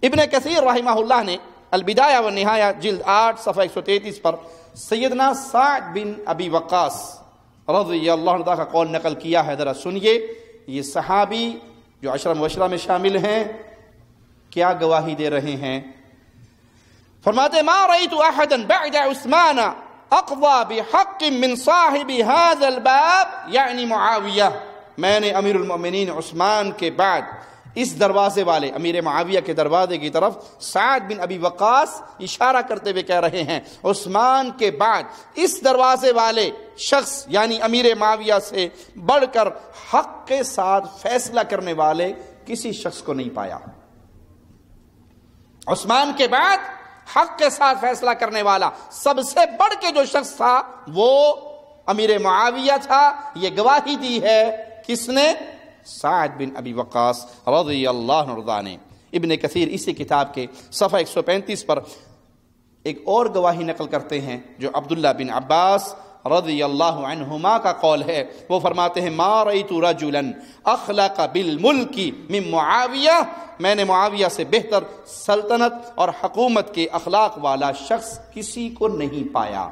ابن کثیر رحمہ اللہ نے البدایہ و نہایہ جلد 8 صفحہ 133 پر سیدنا سعد بن ابی وقاص رضی اللہ عنہ کا قول نقل کیا ہے، ذرا سنیے۔ یہ صحابی جو 10 مبشرہ میں شامل ہیں کیا گواہی دے رہے ہیں۔ فرماتے ما رأيت احدا بعد عثمان اقضى بحق من صاحب هذا الباب یعنی معاویہ، میں نے امیر المؤمنین عثمان کے بعد اس دروازے والے امیر معاویہ کے دروازے کی طرف سعد بن ابی وقاص اشارہ کرتے ہوئے کہہ رہے ہیں، عثمان کے بعد اس دروازے والے شخص یعنی امیر معاویہ سے بڑھ کر حق کے ساتھ فیصلہ کرنے والے کسی شخص کو نہیں پایا۔ عثمان کے بعد حق کے ساتھ فیصلہ کرنے والا سب سے بڑھ کے جو شخص تھا وہ امیر معاویہ تھا۔ یہ گواہی دی ہے کس نے؟ سعد بن ابی وقاص رضی اللہ عنہ نے۔ ابن کثیر اسی کتاب کے صفحہ 135 پر ایک اور گواہی نقل کرتے ہیں جو عبداللہ بن عباس رضی اللہ عنہما کا قول ہے، وہ فرماتے ہیں ما رأیت رجلا اخلق بالملک من معاویہ، میں نے معاویہ سے بہتر سلطنت اور حکومت کے اخلاق والا شخص کسی کو نہیں پایا۔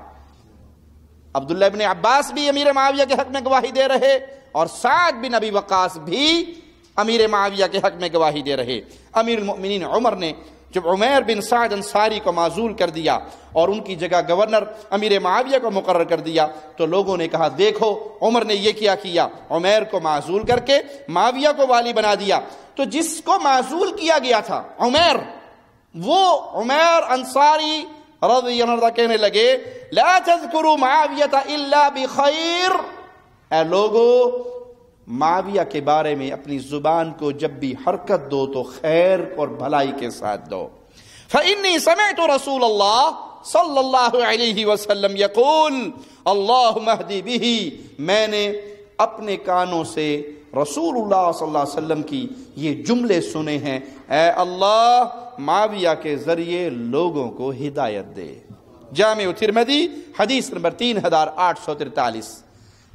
عبداللہ ابن عباس بھی امیر معاویہ کے حق میں گواہی دے رہے اور سعد بن ابی وقاص بھی امیر معاویہ کے حق میں گواہی دے رہے۔ امیر المؤمنین عمر نے جب عمیر بن سعد انصاری کو معزول کر دیا اور ان کی جگہ گورنر امیر معاویہ کو مقرر کر دیا تو لوگوں نے کہا دیکھو عمر نے یہ کیا عمیر کو معزول کر کے معاویہ کو والی بنا دیا۔ تو جس کو معزول کیا گیا تھا عمیر، وہ عمیر انصاری رضی اللہ عنہ کہنے لگے لا تذکروا معاویہ الا بخیر، اے لوگو معاویہ کے بارے میں اپنی زبان کو جب بھی حرکت دو تو خیر اور بھلائی کے ساتھ دو۔ فإنی سمعت رسول اللہ صلی اللہ علیہ وسلم یقول اللہم اہدی بہ، میں نے اپنے کانوں سے رسول اللہ صلی اللہ علیہ وسلم کی یہ جملے سنے ہیں، اے اللہ معاویہ کے ذریعے لوگوں کو ہدایت دے۔ جامع ترمذی حدیث نمبر 3843۔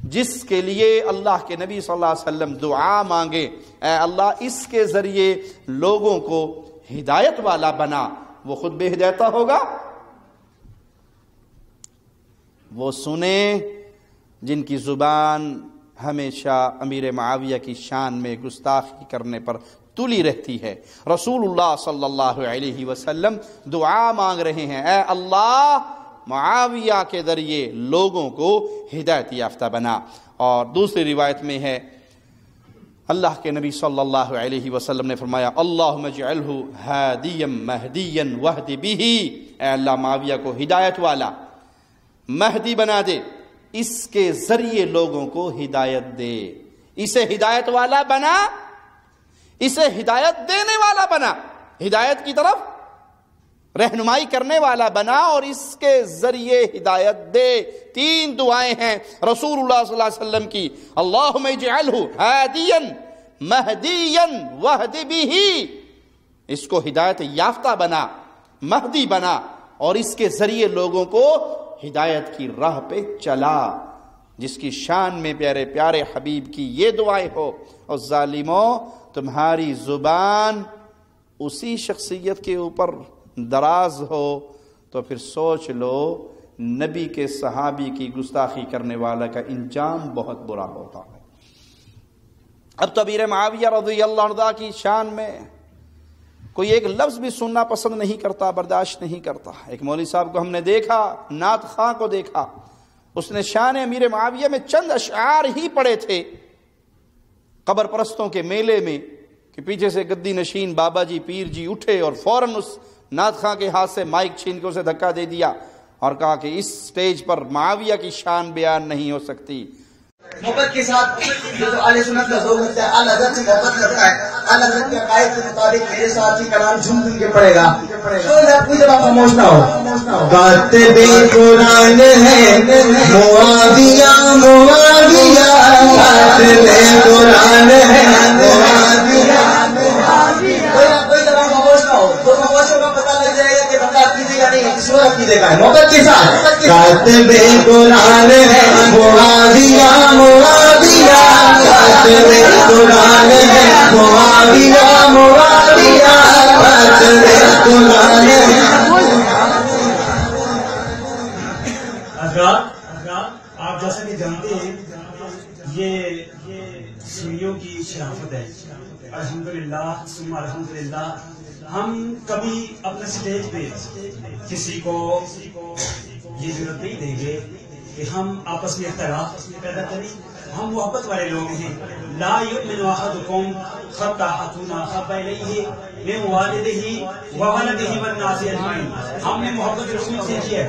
جس کے لیے اللہ کے نبی صلی اللہ علیہ وسلم دعا مانگے اے اللہ اس کے ذریعے لوگوں کو ہدایت والا بنا، وہ خود بے ہدایتہ ہوگا؟ وہ سنیں جن کی زبان ہمیشہ امیر معاویہ کی شان میں گستاخی کرنے پر تلی رہتی ہے۔ رسول اللہ صلی اللہ علیہ وسلم دعا مانگ رہے ہیں اے اللہ معاویہ کے ذریعے لوگوں کو ہدایت یافتہ بنا۔ اور دوسری روایت میں ہے اللہ کے نبی صلی اللہ علیہ وسلم نے فرمایا اللہم اجعلہ ہادیا مہدیا واہد بہ، اے اللہ معاویہ کو ہدایت والا مہدی بنا دے، اس کے ذریعے لوگوں کو ہدایت دے، اسے ہدایت والا بنا، اسے ہدایت دینے والا بنا، ہدایت کی طرف رہنمائی کرنے والا بنا اور اس کے ذریعے ہدایت دے۔ 3 دعائیں ہیں رسول اللہ صلی اللہ علیہ وسلم کی، اللہم اجعلہ ہادیا مہدیا واہد بہ، اس کو ہدایت یافتہ بنا، مہدی بنا اور اس کے ذریعے لوگوں کو ہدایت کی راہ پہ چلا۔ جس کی شان میں پیارے پیارے حبیب کی یہ دعائیں ہو، اور ظالموں تمہاری زبان اسی شخصیت کے اوپر دراز ہو تو پھر سوچ لو نبی کے صحابی کی گستاخی کرنے والا کا انجام بہت برا ہوتا ہے۔ اب تو امیر معاویہ رضی اللہ عنہ کی شان میں کوئی ایک لفظ بھی سننا پسند نہیں کرتا، برداشت نہیں کرتا۔ ایک مولوی صاحب کو ہم نے دیکھا، نعت خواں کو دیکھا، اس نے شان امیر معاویہ میں چند اشعار ہی پڑے تھے قبر پرستوں کے میلے میں کہ پیچھے سے گدی نشین بابا جی پیر جی اٹھے اور فوراً اس نعت خواں کے ہاتھ سے مائک چھین کے اسے دھکا دے دیا اور کہا کہ اس سٹیج پر معاویہ کی شان بیان نہیں ہو سکتی۔ محبت کے ساتھ جو اہل سنت کا ذوق ہوتا ہے، اعلی حضرت سے محبت کرتا ہے، اعلی حضرت کے عقائد کے مطابق میرے ساتھ ہی کلام جھوم جھوم کے پڑے گا تو اپنی جب آپ خاموش نہ ہو۔ کاتب قرآن ہے معاویہ، معاویہ کاتب قرآن ہے معاویہ، کوئی جب آپ خاموش نہ ہو تو خاموشوں کا پتہ لگ جائے گا کہ بندہ عقیدے کا نہیں ہے، کسی اور عقیدے کا ہے۔ محبت کے ساتھ کاتب قرآن ہے معاویہ، معاویہ کاتب قرآن ہے معاویہ، معاویہ کاتب قرآن ہے۔ آپ جیسا کہ جانتے ہیں یہ سنیوں کی شرافت ہے۔ الحمدللہ ثم الحمدللہ ہم کبھی اپنے سٹیج پہ کسی کو یہ ضرورت نہیں دیں گے کہ ہم آپس میں اختلاف پیدا کریں۔ ہم محبت والے لوگ ہیں۔ لا یؤمن احدکم حتی اکون احب الیہ من والدہ وولدہ والناس اجمعین۔ ہم نے محبت رسول سے کی ہے۔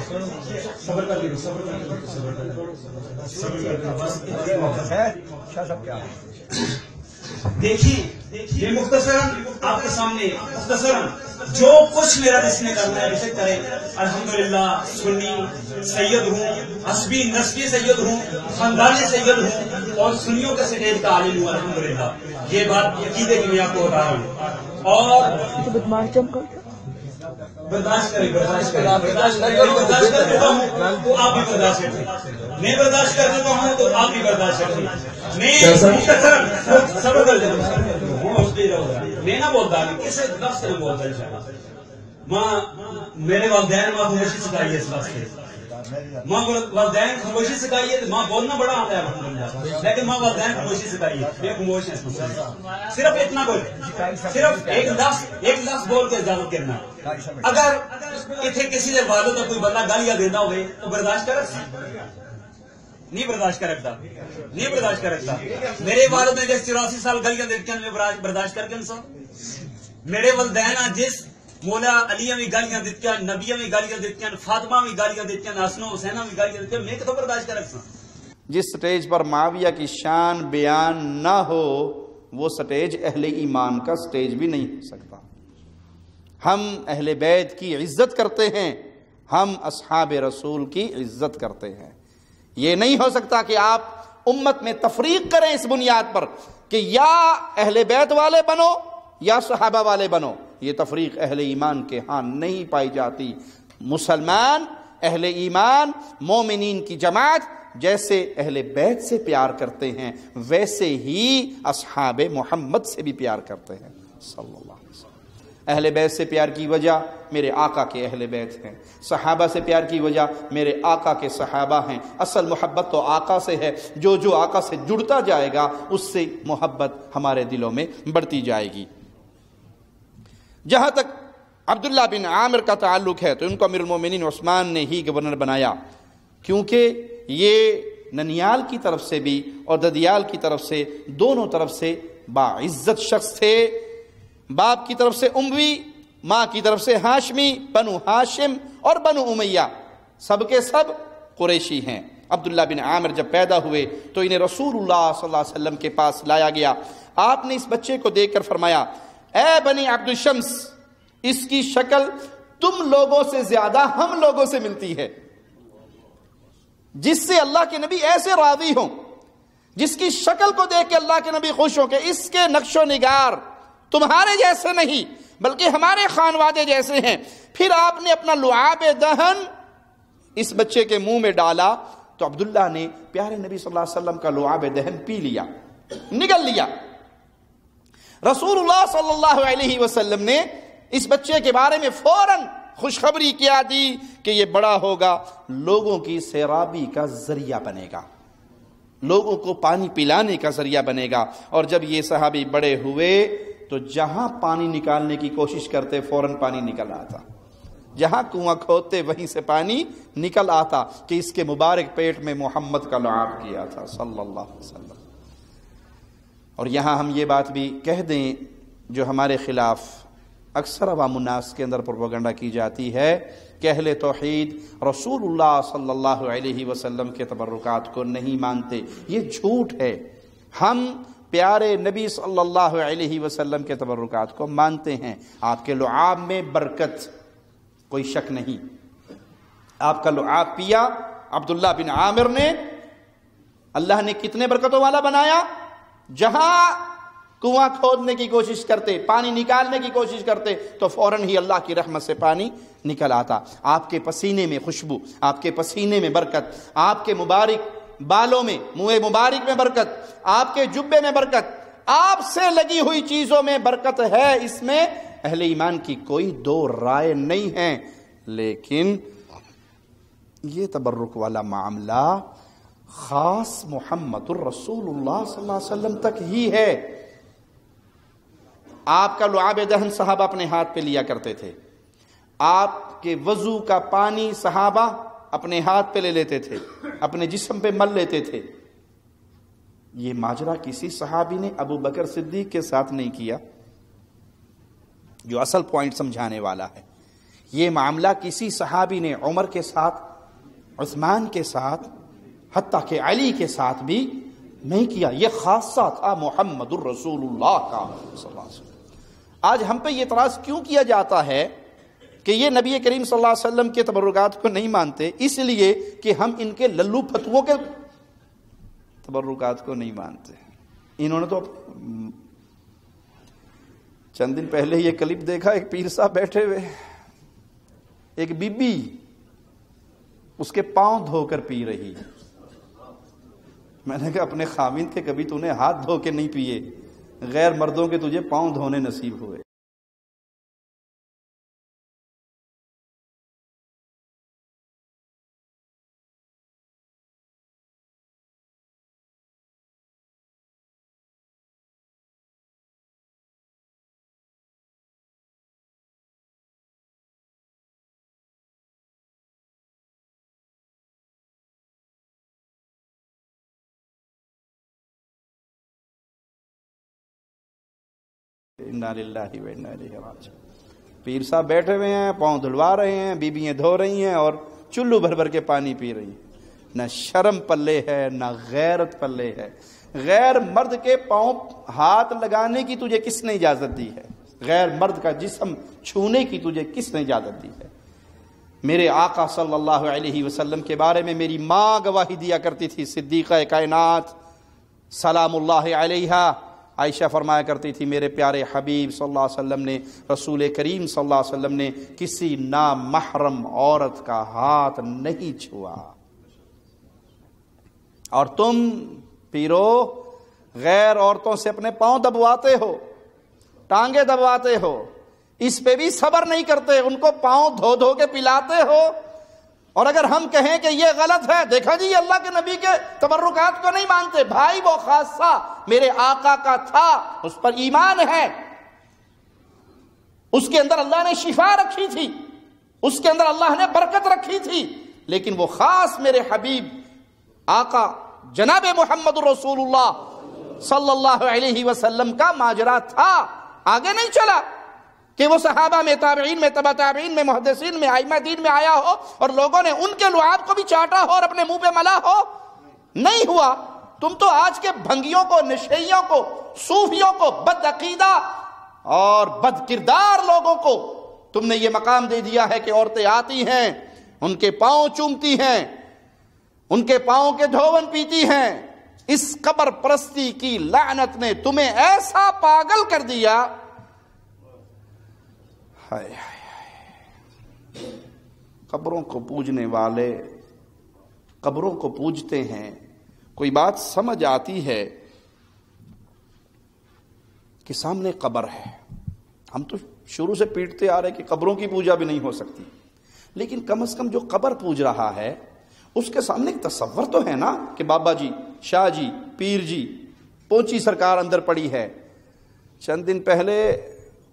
صبر کر لو، صبر کر لو، صبر کر لو، صبر کر لو، بس اتنی محبت ہے۔ شاہ صاحب کیا دیکھیے یہ مختصراً آپ کے سامنے مختصراً جو کچھ میرا جس نے کرنا ہے بے کرے۔ الحمدللہ سنی سید ہوں، حسبی نسبی سید ہوں، خاندانی سید ہوں اور سنیوں کے سٹیج کا عالم ہوں۔ الحمدللہ یہ بات عقیدے کی میں آپ کو بتا رہا ہوں۔ اور برداشت کریں، برداشت کریں، برداشت کریں، برداشت کر چکا ہوں تو آپ بھی برداشت کریں۔ میں برداشت کر چکا ہوں تو آپ بھی برداشت کر لیں. میں نہ بولتا کسی لفظ سے بولتا انشاءاللہ. ماں میرے والدین ماں خاموشی سکھائی ہے اس وقت سے. ماں والدین خاموشی سکھائی ہے. ماں بولنا بڑا آتا ہے الحمدللہ, لیکن ماں والدین خاموشی سکھائی ہے. میں خاموش ہے صرف اتنا بول, صرف ایک لفظ بول کے اجازت کرنا. اگر اتنے کسی کے والد کا کوئی بندہ گالیاں دینا ہوئے تو برداشت کر نہیں برداشت کر رکھتا, نہیں برداشت کر رکھتا. میرے والد نے جس 84 سال گالیاں دیتے ہیں میں برداشت کر کے انسان. میرے والدین جس مولا علی بھی گالیاں دیتی ہیں, نبیاں بھی گالیاں دیتی ہیں, فاطمہ بھی گالیاں دیتی ہیں, حسن و حسینہ بھی گالیاں دیتی ہیں, میں کتوں برداشت کر رکھتا. جس سٹیج پر معاویہ کی شان بیان نہ ہو وہ سٹیج اہل ایمان کا سٹیج بھی نہیں ہو سکتا. ہم اہل بیت کی عزت کرتے ہیں, ہم اصحاب رسول کی عزت کرتے ہیں. یہ نہیں ہو سکتا کہ آپ امت میں تفریق کریں اس بنیاد پر کہ یا اہل بیت والے بنو یا صحابہ والے بنو. یہ تفریق اہل ایمان کے ہاں نہیں پائی جاتی. مسلمان اہل ایمان مومنین کی جماعت جیسے اہل بیت سے پیار کرتے ہیں ویسے ہی اصحاب محمد سے بھی پیار کرتے ہیں صلی اللہ علیہ وسلم. اہل بیت سے پیار کی وجہ میرے آقا کے اہل بیت ہیں, صحابہ سے پیار کی وجہ میرے آقا کے صحابہ ہیں. اصل محبت تو آقا سے ہے. جو آقا سے جڑتا جائے گا اس سے محبت ہمارے دلوں میں بڑھتی جائے گی. جہاں تک عبداللہ بن عامر کا تعلق ہے تو ان کو امیر المومنین عثمان نے ہی گورنر بنایا, کیونکہ یہ ننیال کی طرف سے بھی اور ددیال کی طرف سے دونوں طرف سے باعزت شخص تھے. باپ کی طرف سے اموی, ماں کی طرف سے ہاشمی, بنو ہاشم اور بنو امیہ سب کے سب قریشی ہیں. عبداللہ بن عامر جب پیدا ہوئے تو انہیں رسول اللہ صلی اللہ علیہ وسلم کے پاس لایا گیا. آپ نے اس بچے کو دیکھ کر فرمایا, اے بنی عبد الشمس, اس کی شکل تم لوگوں سے زیادہ ہم لوگوں سے ملتی ہے. جس سے اللہ کے نبی ایسے راضی ہوں, جس کی شکل کو دیکھ کے اللہ کے نبی خوش ہوں کہ اس کے نقش و نگار تمہارے جیسے نہیں بلکہ ہمارے خانوادے جیسے ہیں. پھر آپ نے اپنا لعاب دہن اس بچے کے منہ میں ڈالا تو عبداللہ نے پیارے نبی صلی اللہ علیہ وسلم کا لعاب دہن پی لیا, نگل لیا. رسول اللہ صلی اللہ علیہ وسلم نے اس بچے کے بارے میں فوراً خوشخبری کیا دی کہ یہ بڑا ہوگا لوگوں کی سیرابی کا ذریعہ بنے گا, لوگوں کو پانی پلانے کا ذریعہ بنے گا. اور جب یہ صحابی بڑے ہوئے تو جہاں پانی نکالنے کی کوشش کرتے فوراً پانی نکل آتا, جہاں کنواں کھودتے وہیں سے پانی نکل آتا کہ اس کے مبارک پیٹ میں محمد کا لعاب کیا تھا صلی اللہ علیہ وسلم. اور یہاں ہم یہ بات بھی کہہ دیں جو ہمارے خلاف اکثر عوام الناس کے اندر پروپیگنڈا کی جاتی ہے کہ اہل توحید رسول اللہ صلی اللہ علیہ وسلم کے تبرکات کو نہیں مانتے. یہ جھوٹ ہے. ہم پیارے نبی صلی اللہ علیہ وسلم کے تبرکات کو مانتے ہیں. آپ کے لعاب میں برکت, کوئی شک نہیں. آپ کا لعاب پیا عبداللہ بن عامر نے, اللہ نے کتنے برکتوں والا بنایا. جہاں کنواں کھودنے کی کوشش کرتے, پانی نکالنے کی کوشش کرتے تو فوراً ہی اللہ کی رحمت سے پانی نکل آتا. آپ کے پسینے میں خوشبو, آپ کے پسینے میں برکت, آپ کے مبارک بالوں میں, منہ مبارک میں برکت, آپ کے جبے میں برکت, آپ سے لگی ہوئی چیزوں میں برکت ہے. اس میں اہل ایمان کی کوئی دو رائے نہیں ہے. لیکن یہ تبرک والا معاملہ خاص محمد الرسول اللہ صلی اللہ علیہ وسلم تک ہی ہے. آپ کا لعاب دہن صحابہ اپنے ہاتھ پہ لیا کرتے تھے, آپ کے وضو کا پانی صحابہ اپنے ہاتھ پہ لے لیتے تھے, اپنے جسم پہ مل لیتے تھے. یہ ماجرا کسی صحابی نے ابو بکر صدیق کے ساتھ نہیں کیا, جو اصل پوائنٹ سمجھانے والا ہے. یہ معاملہ کسی صحابی نے عمر کے ساتھ, عثمان کے ساتھ, حتیٰ کہ علی کے ساتھ بھی نہیں کیا. یہ خاصہ تھا محمد الرسول اللہ کا صلی اللہ علیہ وسلم. آج ہم پہ یہ اعتراض کیوں کیا جاتا ہے کہ یہ نبی کریم صلی اللہ علیہ وسلم کے تبرکات کو نہیں مانتے؟ اس لیے کہ ہم ان کے للو پھتووں کے تبرکات کو نہیں مانتے. انہوں نے تو چند دن پہلے یہ کلپ دیکھا, ایک پیر صاحب بیٹھے ہوئے, ایک بی بی اس کے پاؤں دھو کر پی رہی. میں نے کہا اپنے خاوند کے کبھی تو نے ہاتھ دھو کے نہیں پیے، غیر مردوں کے تجھے پاؤں دھونے نصیب ہوئے۔ انا للہ و انا الیہ راجعون۔ پیر صاحب بیٹھے ہوئے ہیں، پاؤں دھلوا رہے ہیں، بیویاں دھو رہی ہیں اور چلو بھر بھر کے پانی پی رہی ہیں۔ نہ شرم پلے ہے، نہ غیرت پلے ہے۔ غیر مرد کے پاؤں ہاتھ لگانے کی تجھے کس نے اجازت دی ہے؟ غیر مرد کا جسم چھونے کی تجھے کس نے اجازت دی ہے؟ میرے آقا صلی اللہ علیہ وسلم کے بارے میں میری ماں گواہی دیا کرتی تھی، صدیقہ کائنات سلام اللہ علیہا۔ عائشہ فرمایا کرتی تھی میرے پیارے حبیب صلی اللہ علیہ وسلم نے، رسول کریم صلی اللہ علیہ وسلم نے کسی نامحرم عورت کا ہاتھ نہیں چھوا۔ اور تم پیرو غیر عورتوں سے اپنے پاؤں دبواتے ہو، ٹانگیں دبواتے ہو، اس پہ بھی صبر نہیں کرتے، ان کو پاؤں دھو دھو کے پلاتے ہو۔ اور اگر ہم کہیں کہ یہ غلط ہے، دیکھا جی یہ اللہ کے نبی کے تبرکات کو نہیں مانتے، بھائی وہ خاصہ میرے آقا کا تھا، اس پر ایمان ہے، اس کے اندر اللہ نے شفا رکھی تھی، اس کے اندر اللہ نے برکت رکھی تھی، لیکن وہ خاص میرے حبیب آقا جناب محمد رسول اللہ صلی اللہ علیہ وسلم کا ماجرا تھا، آگے نہیں چلا کہ وہ صحابہ میں، تابعین میں، تبع تابعین میں، محدثین میں، ائمہ دین میں آیا ہو اور لوگوں نے ان کے لعاب کو بھی چاٹا ہو اور اپنے منہ پہ ملا ہو، نہیں ہوا۔ تم تو آج کے بھنگیوں کو، نشیوں کو، صوفیوں کو، بد عقیدہ اور بد کردار لوگوں کو تم نے یہ مقام دے دیا ہے کہ عورتیں آتی ہیں، ان کے پاؤں چومتی ہیں، ان کے پاؤں کے دھون پیتی ہیں۔ اس قبر پرستی کی لعنت نے تمہیں ایسا پاگل کر دیا، ہائے ہائے۔ قبروں کو پوجنے والے قبروں کو پوجتے ہیں، کوئی بات سمجھ آتی ہے کہ سامنے قبر ہے، ہم تو شروع سے پیٹتے آ رہے کہ قبروں کی پوجا بھی نہیں ہو سکتی، لیکن کم از کم جو قبر پوج رہا ہے اس کے سامنے ایک تصور تو ہے نا کہ بابا جی، شاہ جی، پیر جی، پونچی سرکار اندر پڑی ہے۔ چند دن پہلے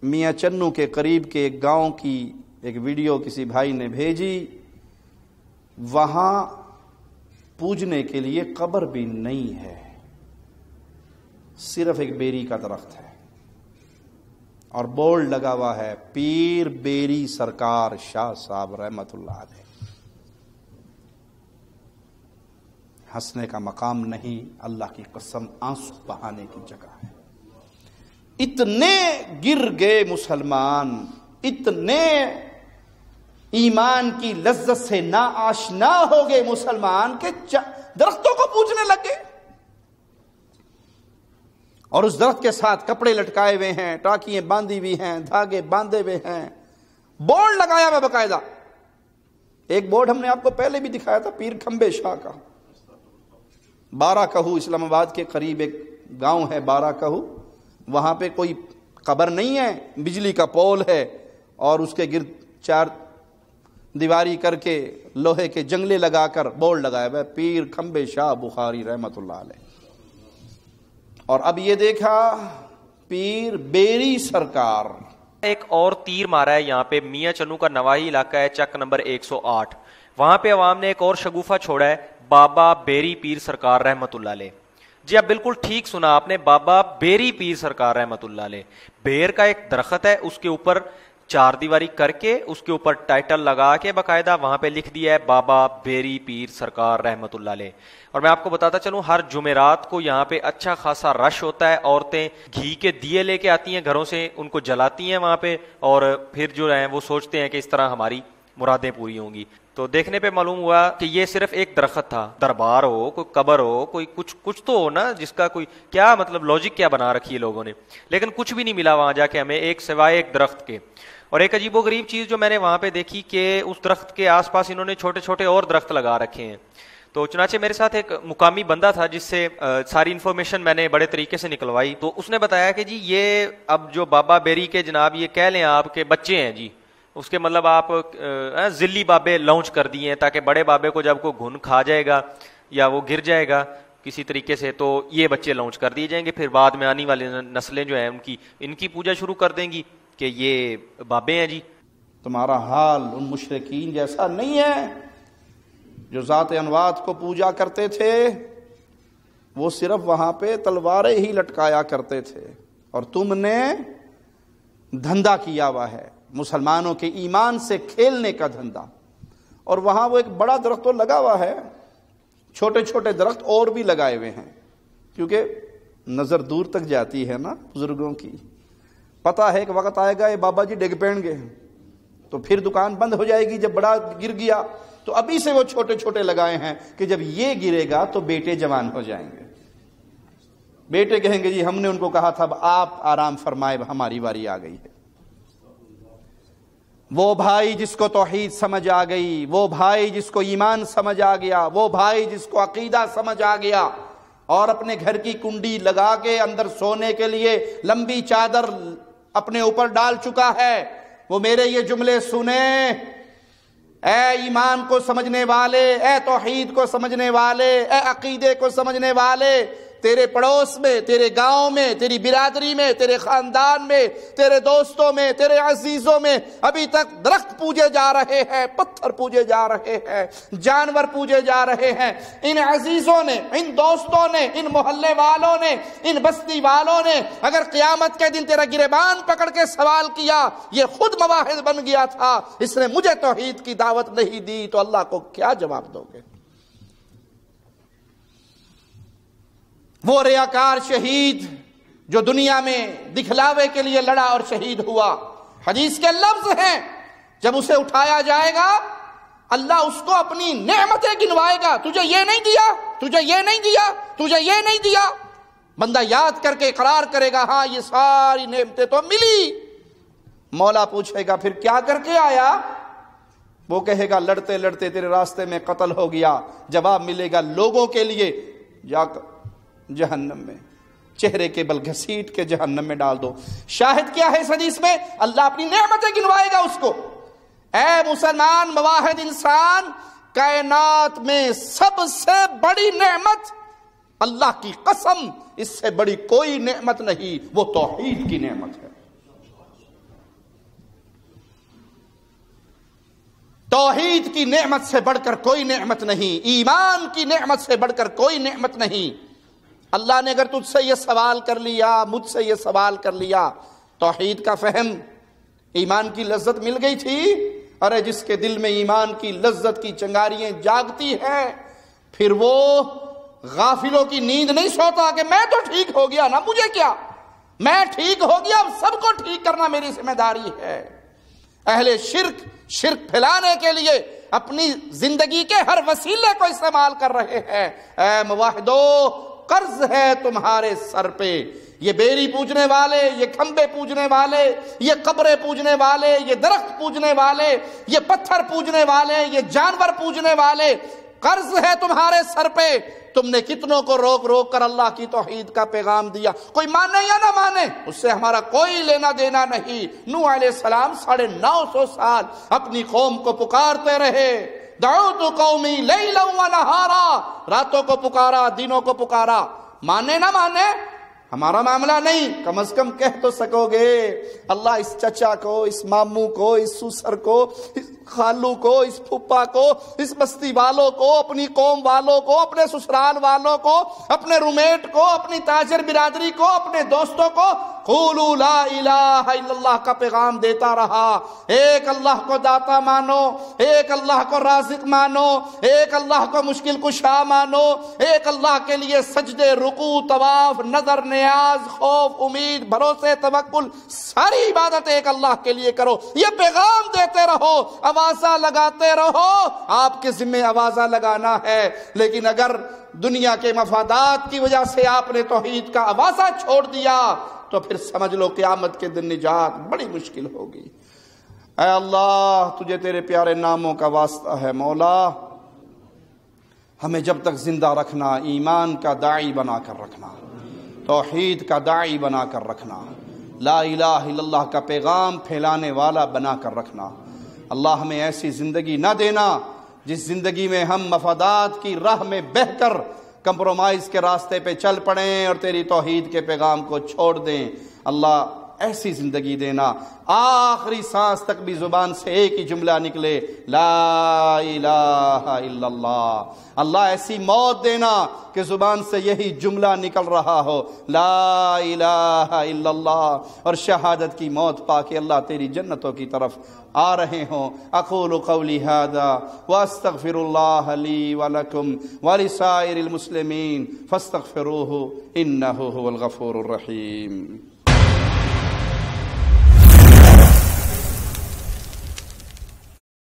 میاں چنو کے قریب کے ایک گاؤں کی ایک ویڈیو کسی بھائی نے بھیجی، وہاں پوجنے کے لیے قبر بھی نہیں ہے، صرف ایک بیری کا درخت ہے اور بورڈ لگا ہوا ہے پیر بیری سرکار شاہ صاحب رحمت اللہ علیہ۔ ہنسنے کا مقام نہیں، اللہ کی قسم آنسو بہانے کی جگہ ہے۔ اتنے گر گئے مسلمان، اتنے ایمان کی لذت سے نا آشنا ہو گئے مسلمان کہ درختوں کو پوجنے لگے، اور اس درخت کے ساتھ کپڑے لٹکائے ہوئے ہیں، ٹاکیاں باندھی ہوئی ہیں، دھاگے باندھے ہوئے ہیں، بورڈ لگایا ہوا باقاعدہ۔ ایک بورڈ ہم نے آپ کو پہلے بھی دکھایا تھا پیر کھمبے شاہ کا، بارہ کہو اسلام آباد کے قریب ایک گاؤں ہے بارہ کہو، وہاں پہ کوئی قبر نہیں ہے، بجلی کا پول ہے اور اس کے گرد چار دیواری کر کے لوہے کے جنگلے لگا کر بورڈ لگایا ہوا ہے پیر کھمبے شاہ بخاری رحمت اللہ علیہ۔ اور اب یہ دیکھا پیر بیری سرکار۔ ایک اور تیر مارا ہے یہاں پہ، میاں چنو کا نواحی علاقہ ہے، چک نمبر 108، وہاں پہ عوام نے ایک اور شگوفہ چھوڑا ہے، بابا بیری پیر سرکار رحمت اللہ علیہ۔ جی اب بالکل ٹھیک سنا آپ نے، بابا بیری پیر سرکار رحمت اللہ علیہ۔ بیر کا ایک درخت ہے، اس کے اوپر چار دیواری کر کے اس کے اوپر ٹائٹل لگا کے باقاعدہ وہاں پہ لکھ دیا ہے بابا بیری پیر سرکار رحمت اللہ علیہ۔ اور میں آپ کو بتاتا چلوں، ہر جمعرات کو یہاں پہ اچھا خاصا رش ہوتا ہے، عورتیں گھی کے دیے لے کے آتی ہیں گھروں سے، ان کو جلاتی ہیں وہاں پہ، اور پھر جو ہیں وہ سوچتے ہیں کہ اس طرح ہماری مرادیں پوری ہوں گی۔ تو دیکھنے پہ معلوم ہوا کہ یہ صرف ایک درخت تھا، دربار ہو، کوئی قبر ہو، کوئی کچھ تو ہو نا جس کا کوئی کیا مطلب لاجک کیا بنا رکھی ہے لوگوں نے، لیکن کچھ بھی نہیں ملا وہاں جا کے ہمیں ایک سوائے ایک درخت کے۔ اور ایک عجیب و غریب چیز جو میں نے وہاں پہ دیکھی کہ اس درخت کے آس پاس انہوں نے چھوٹے چھوٹے اور درخت لگا رکھے ہیں، تو چنانچہ میرے ساتھ ایک مقامی بندہ تھا جس سے ساری انفارمیشن میں نے بڑے طریقے سے نکلوائی. تو اس نے بتایا کہ جی یہ اب جو بابا بیری کے جناب یہ کہہ لیں آپ کے بچے ہیں جی, اس کے مطلب آپ ذلی بابے لانچ کر دیے ہیں تاکہ بڑے بابے کو جب کوئی گھن کھا جائے گا یا وہ گر جائے گا کسی طریقے سے تو یہ بچے لانچ کر دیے جائیں گے, پھر بعد میں آنے والی نسلیں جو ہیں ان کی پوجا شروع کر دیں گی کہ یہ بابے ہیں جی. تمہارا حال ان مشرکین جیسا نہیں ہے جو ذات انوات کو پوجا کرتے تھے. وہ صرف وہاں پہ تلواریں ہی لٹکایا کرتے تھے, اور تم نے دھندا کیا ہوا ہے مسلمانوں کے ایمان سے کھیلنے کا دھندا. اور وہاں وہ ایک بڑا درخت تو لگا ہوا ہے, چھوٹے چھوٹے درخت اور بھی لگائے ہوئے ہیں, کیونکہ نظر دور تک جاتی ہے نا بزرگوں کی. پتا ہے کہ وقت آئے گا یہ بابا جی ڈگ پڑیں گے تو پھر دکان بند ہو جائے گی. جب بڑا گر گیا تو ابھی سے وہ چھوٹے چھوٹے لگائے ہیں کہ جب یہ گرے گا تو بیٹے جوان ہو جائیں گے. بیٹے کہیں گے جی ہم نے ان کو کہا تھا اب آپ آرام فرمائے, ہماری باری آ گئی ہے. وہ بھائی جس کو توحید سمجھ آ گئی, وہ بھائی جس کو ایمان سمجھ آ گیا, وہ بھائی جس کو عقیدہ سمجھ آ گیا اور اپنے گھر کی کنڈی لگا کے اندر سونے کے لیے لمبی چادر اپنے اوپر ڈال چکا ہے, وہ میرے یہ جملے سنیں. اے ایمان کو سمجھنے والے, اے توحید کو سمجھنے والے, اے عقیدے کو سمجھنے والے, تیرے پڑوس میں, تیرے گاؤں میں, تیری برادری میں, تیرے خاندان میں, تیرے دوستوں میں, تیرے عزیزوں میں ابھی تک درخت پوجے جا رہے ہیں, پتھر پوجے جا رہے ہیں, جانور پوجے جا رہے ہیں. ان عزیزوں نے, ان دوستوں نے, ان محلے والوں نے, ان بستی والوں نے اگر قیامت کے دن تیرا گریبان پکڑ کے سوال کیا یہ خود مواحد بن گیا تھا, اس نے مجھے توحید کی دعوت نہیں دی, تو اللہ کو کیا جواب دو گے؟ وہ ریاکار شہید جو دنیا میں دکھلاوے کے لیے لڑا اور شہید ہوا, حدیث کے لفظ ہیں جب اسے اٹھایا جائے گا اللہ اس کو اپنی نعمتیں گنوائے گا, تجھے یہ نہیں دیا, تجھے یہ نہیں دیا, تجھے یہ نہیں دیا. بندہ یاد کر کے اقرار کرے گا ہاں یہ ساری نعمتیں تو ملی. مولا پوچھے گا پھر کیا کر کے آیا؟ وہ کہے گا لڑتے لڑتے تیرے راستے میں قتل ہو گیا. جواب ملے گا لوگوں کے لیے جا کر جہنم میں چہرے کے بل گھسیٹ کے جہنم میں ڈال دو. شاہد کیا ہے اس حدیث میں؟ اللہ اپنی نعمتیں گنوائے گا اس کو. اے مسلمان مواحد انسان, کائنات میں سب سے بڑی نعمت, اللہ کی قسم اس سے بڑی کوئی نعمت نہیں, وہ توحید کی نعمت ہے. توحید کی نعمت سے بڑھ کر کوئی نعمت نہیں, ایمان کی نعمت سے بڑھ کر کوئی نعمت نہیں. اللہ نے اگر تجھ سے یہ سوال کر لیا, مجھ سے یہ سوال کر لیا, توحید کا فہم, ایمان کی لذت مل گئی تھی. ارے جس کے دل میں ایمان کی لذت کی چنگاریاں جاگتی ہیں پھر وہ غافلوں کی نیند نہیں سوتا کہ میں تو ٹھیک ہو گیا نا, مجھے کیا, میں ٹھیک ہو گیا, اب سب کو ٹھیک کرنا میری ذمہ داری ہے. اہل شرک پھیلانے کے لیے اپنی زندگی کے ہر وسیلے کو استعمال کر رہے ہیں. اے موحدو, قرض ہے تمہارے سر پہ. یہ بیری پوجنے والے, یہ کھمبے پوجنے والے, یہ قبریں پوجنے والے, یہ درخت پوجنے والے, یہ پتھر پوجنے والے, یہ جانور پوجنے والے, قرض ہے تمہارے سر پہ. تم نے کتنوں کو روک روک کر اللہ کی توحید کا پیغام دیا. کوئی مانے یا نہ مانے اس سے ہمارا کوئی لینا دینا نہیں. نوح علیہ السلام 950 سال اپنی قوم کو پکارتے رہے. دعوت قومی لیلا و نہارا, راتوں کو پکارا, دنوں کو پکارا. مانے نہ مانے ہمارا معاملہ نہیں, کم از کم کہہ تو سکو گے اللہ اس چچا کو, اس ماموں کو, اس سسر کو, اس خالو کو, اس پھپھا کو, اس بستی والوں کو, اپنی قوم والوں کو, اپنے سسرال والوں کو, اپنے رومیٹ کو, اپنی تاجر برادری کو, اپنے دوستوں کو قولوا لا الہ الا اللہ کا پیغام دیتا رہا. ایک اللہ کو داتا مانو, ایک اللہ کو رازق مانو, ایک اللہ کو مشکل کشا مانو, ایک اللہ کے لیے سجدے, رکوع, طواف, نظر, نیاز, خوف, امید, بھروسے, توکل, ساری عبادت ایک اللہ کے لیے کرو. یہ پیغام دیتے رہو, آوازہ لگاتے رہو. آپ کے ذمہ آوازہ لگانا ہے, لیکن اگر دنیا کے مفادات کی وجہ سے آپ نے توحید کا آوازہ چھوڑ دیا تو پھر سمجھ لو قیامت کے دن نجات بڑی مشکل ہوگی. اے اللہ, تجھے تیرے پیارے ناموں کا واسطہ ہے مولا, ہمیں جب تک زندہ رکھنا، ایمان کا داعی بنا کر رکھنا، توحید کا داعی بنا کر رکھنا، لا الہ الا اللہ کا پیغام پھیلانے والا بنا کر رکھنا۔ اللہ ہمیں ایسی زندگی نہ دینا جس زندگی میں ہم مفادات کی راہ میں بہہ کر کمپرومائز کے راستے پہ چل پڑیں اور تیری توحید کے پیغام کو چھوڑ دیں۔ اللہ ایسی زندگی دینا آخری سانس تک بھی زبان سے ایک ہی جملہ نکلے، لا الہ الا اللہ۔ اللہ ایسی موت دینا کہ زبان سے یہی جملہ نکل رہا ہو، لا الہ الا اللہ، اور شہادت کی موت پا کے اللہ تیری جنتوں کی طرف آ رہے ہوں۔ اقول قولی ھذا واستغفر اللہ لی ولکم ولسائر المسلمین فاستغفروہ انہ هو الغفور الرحیم۔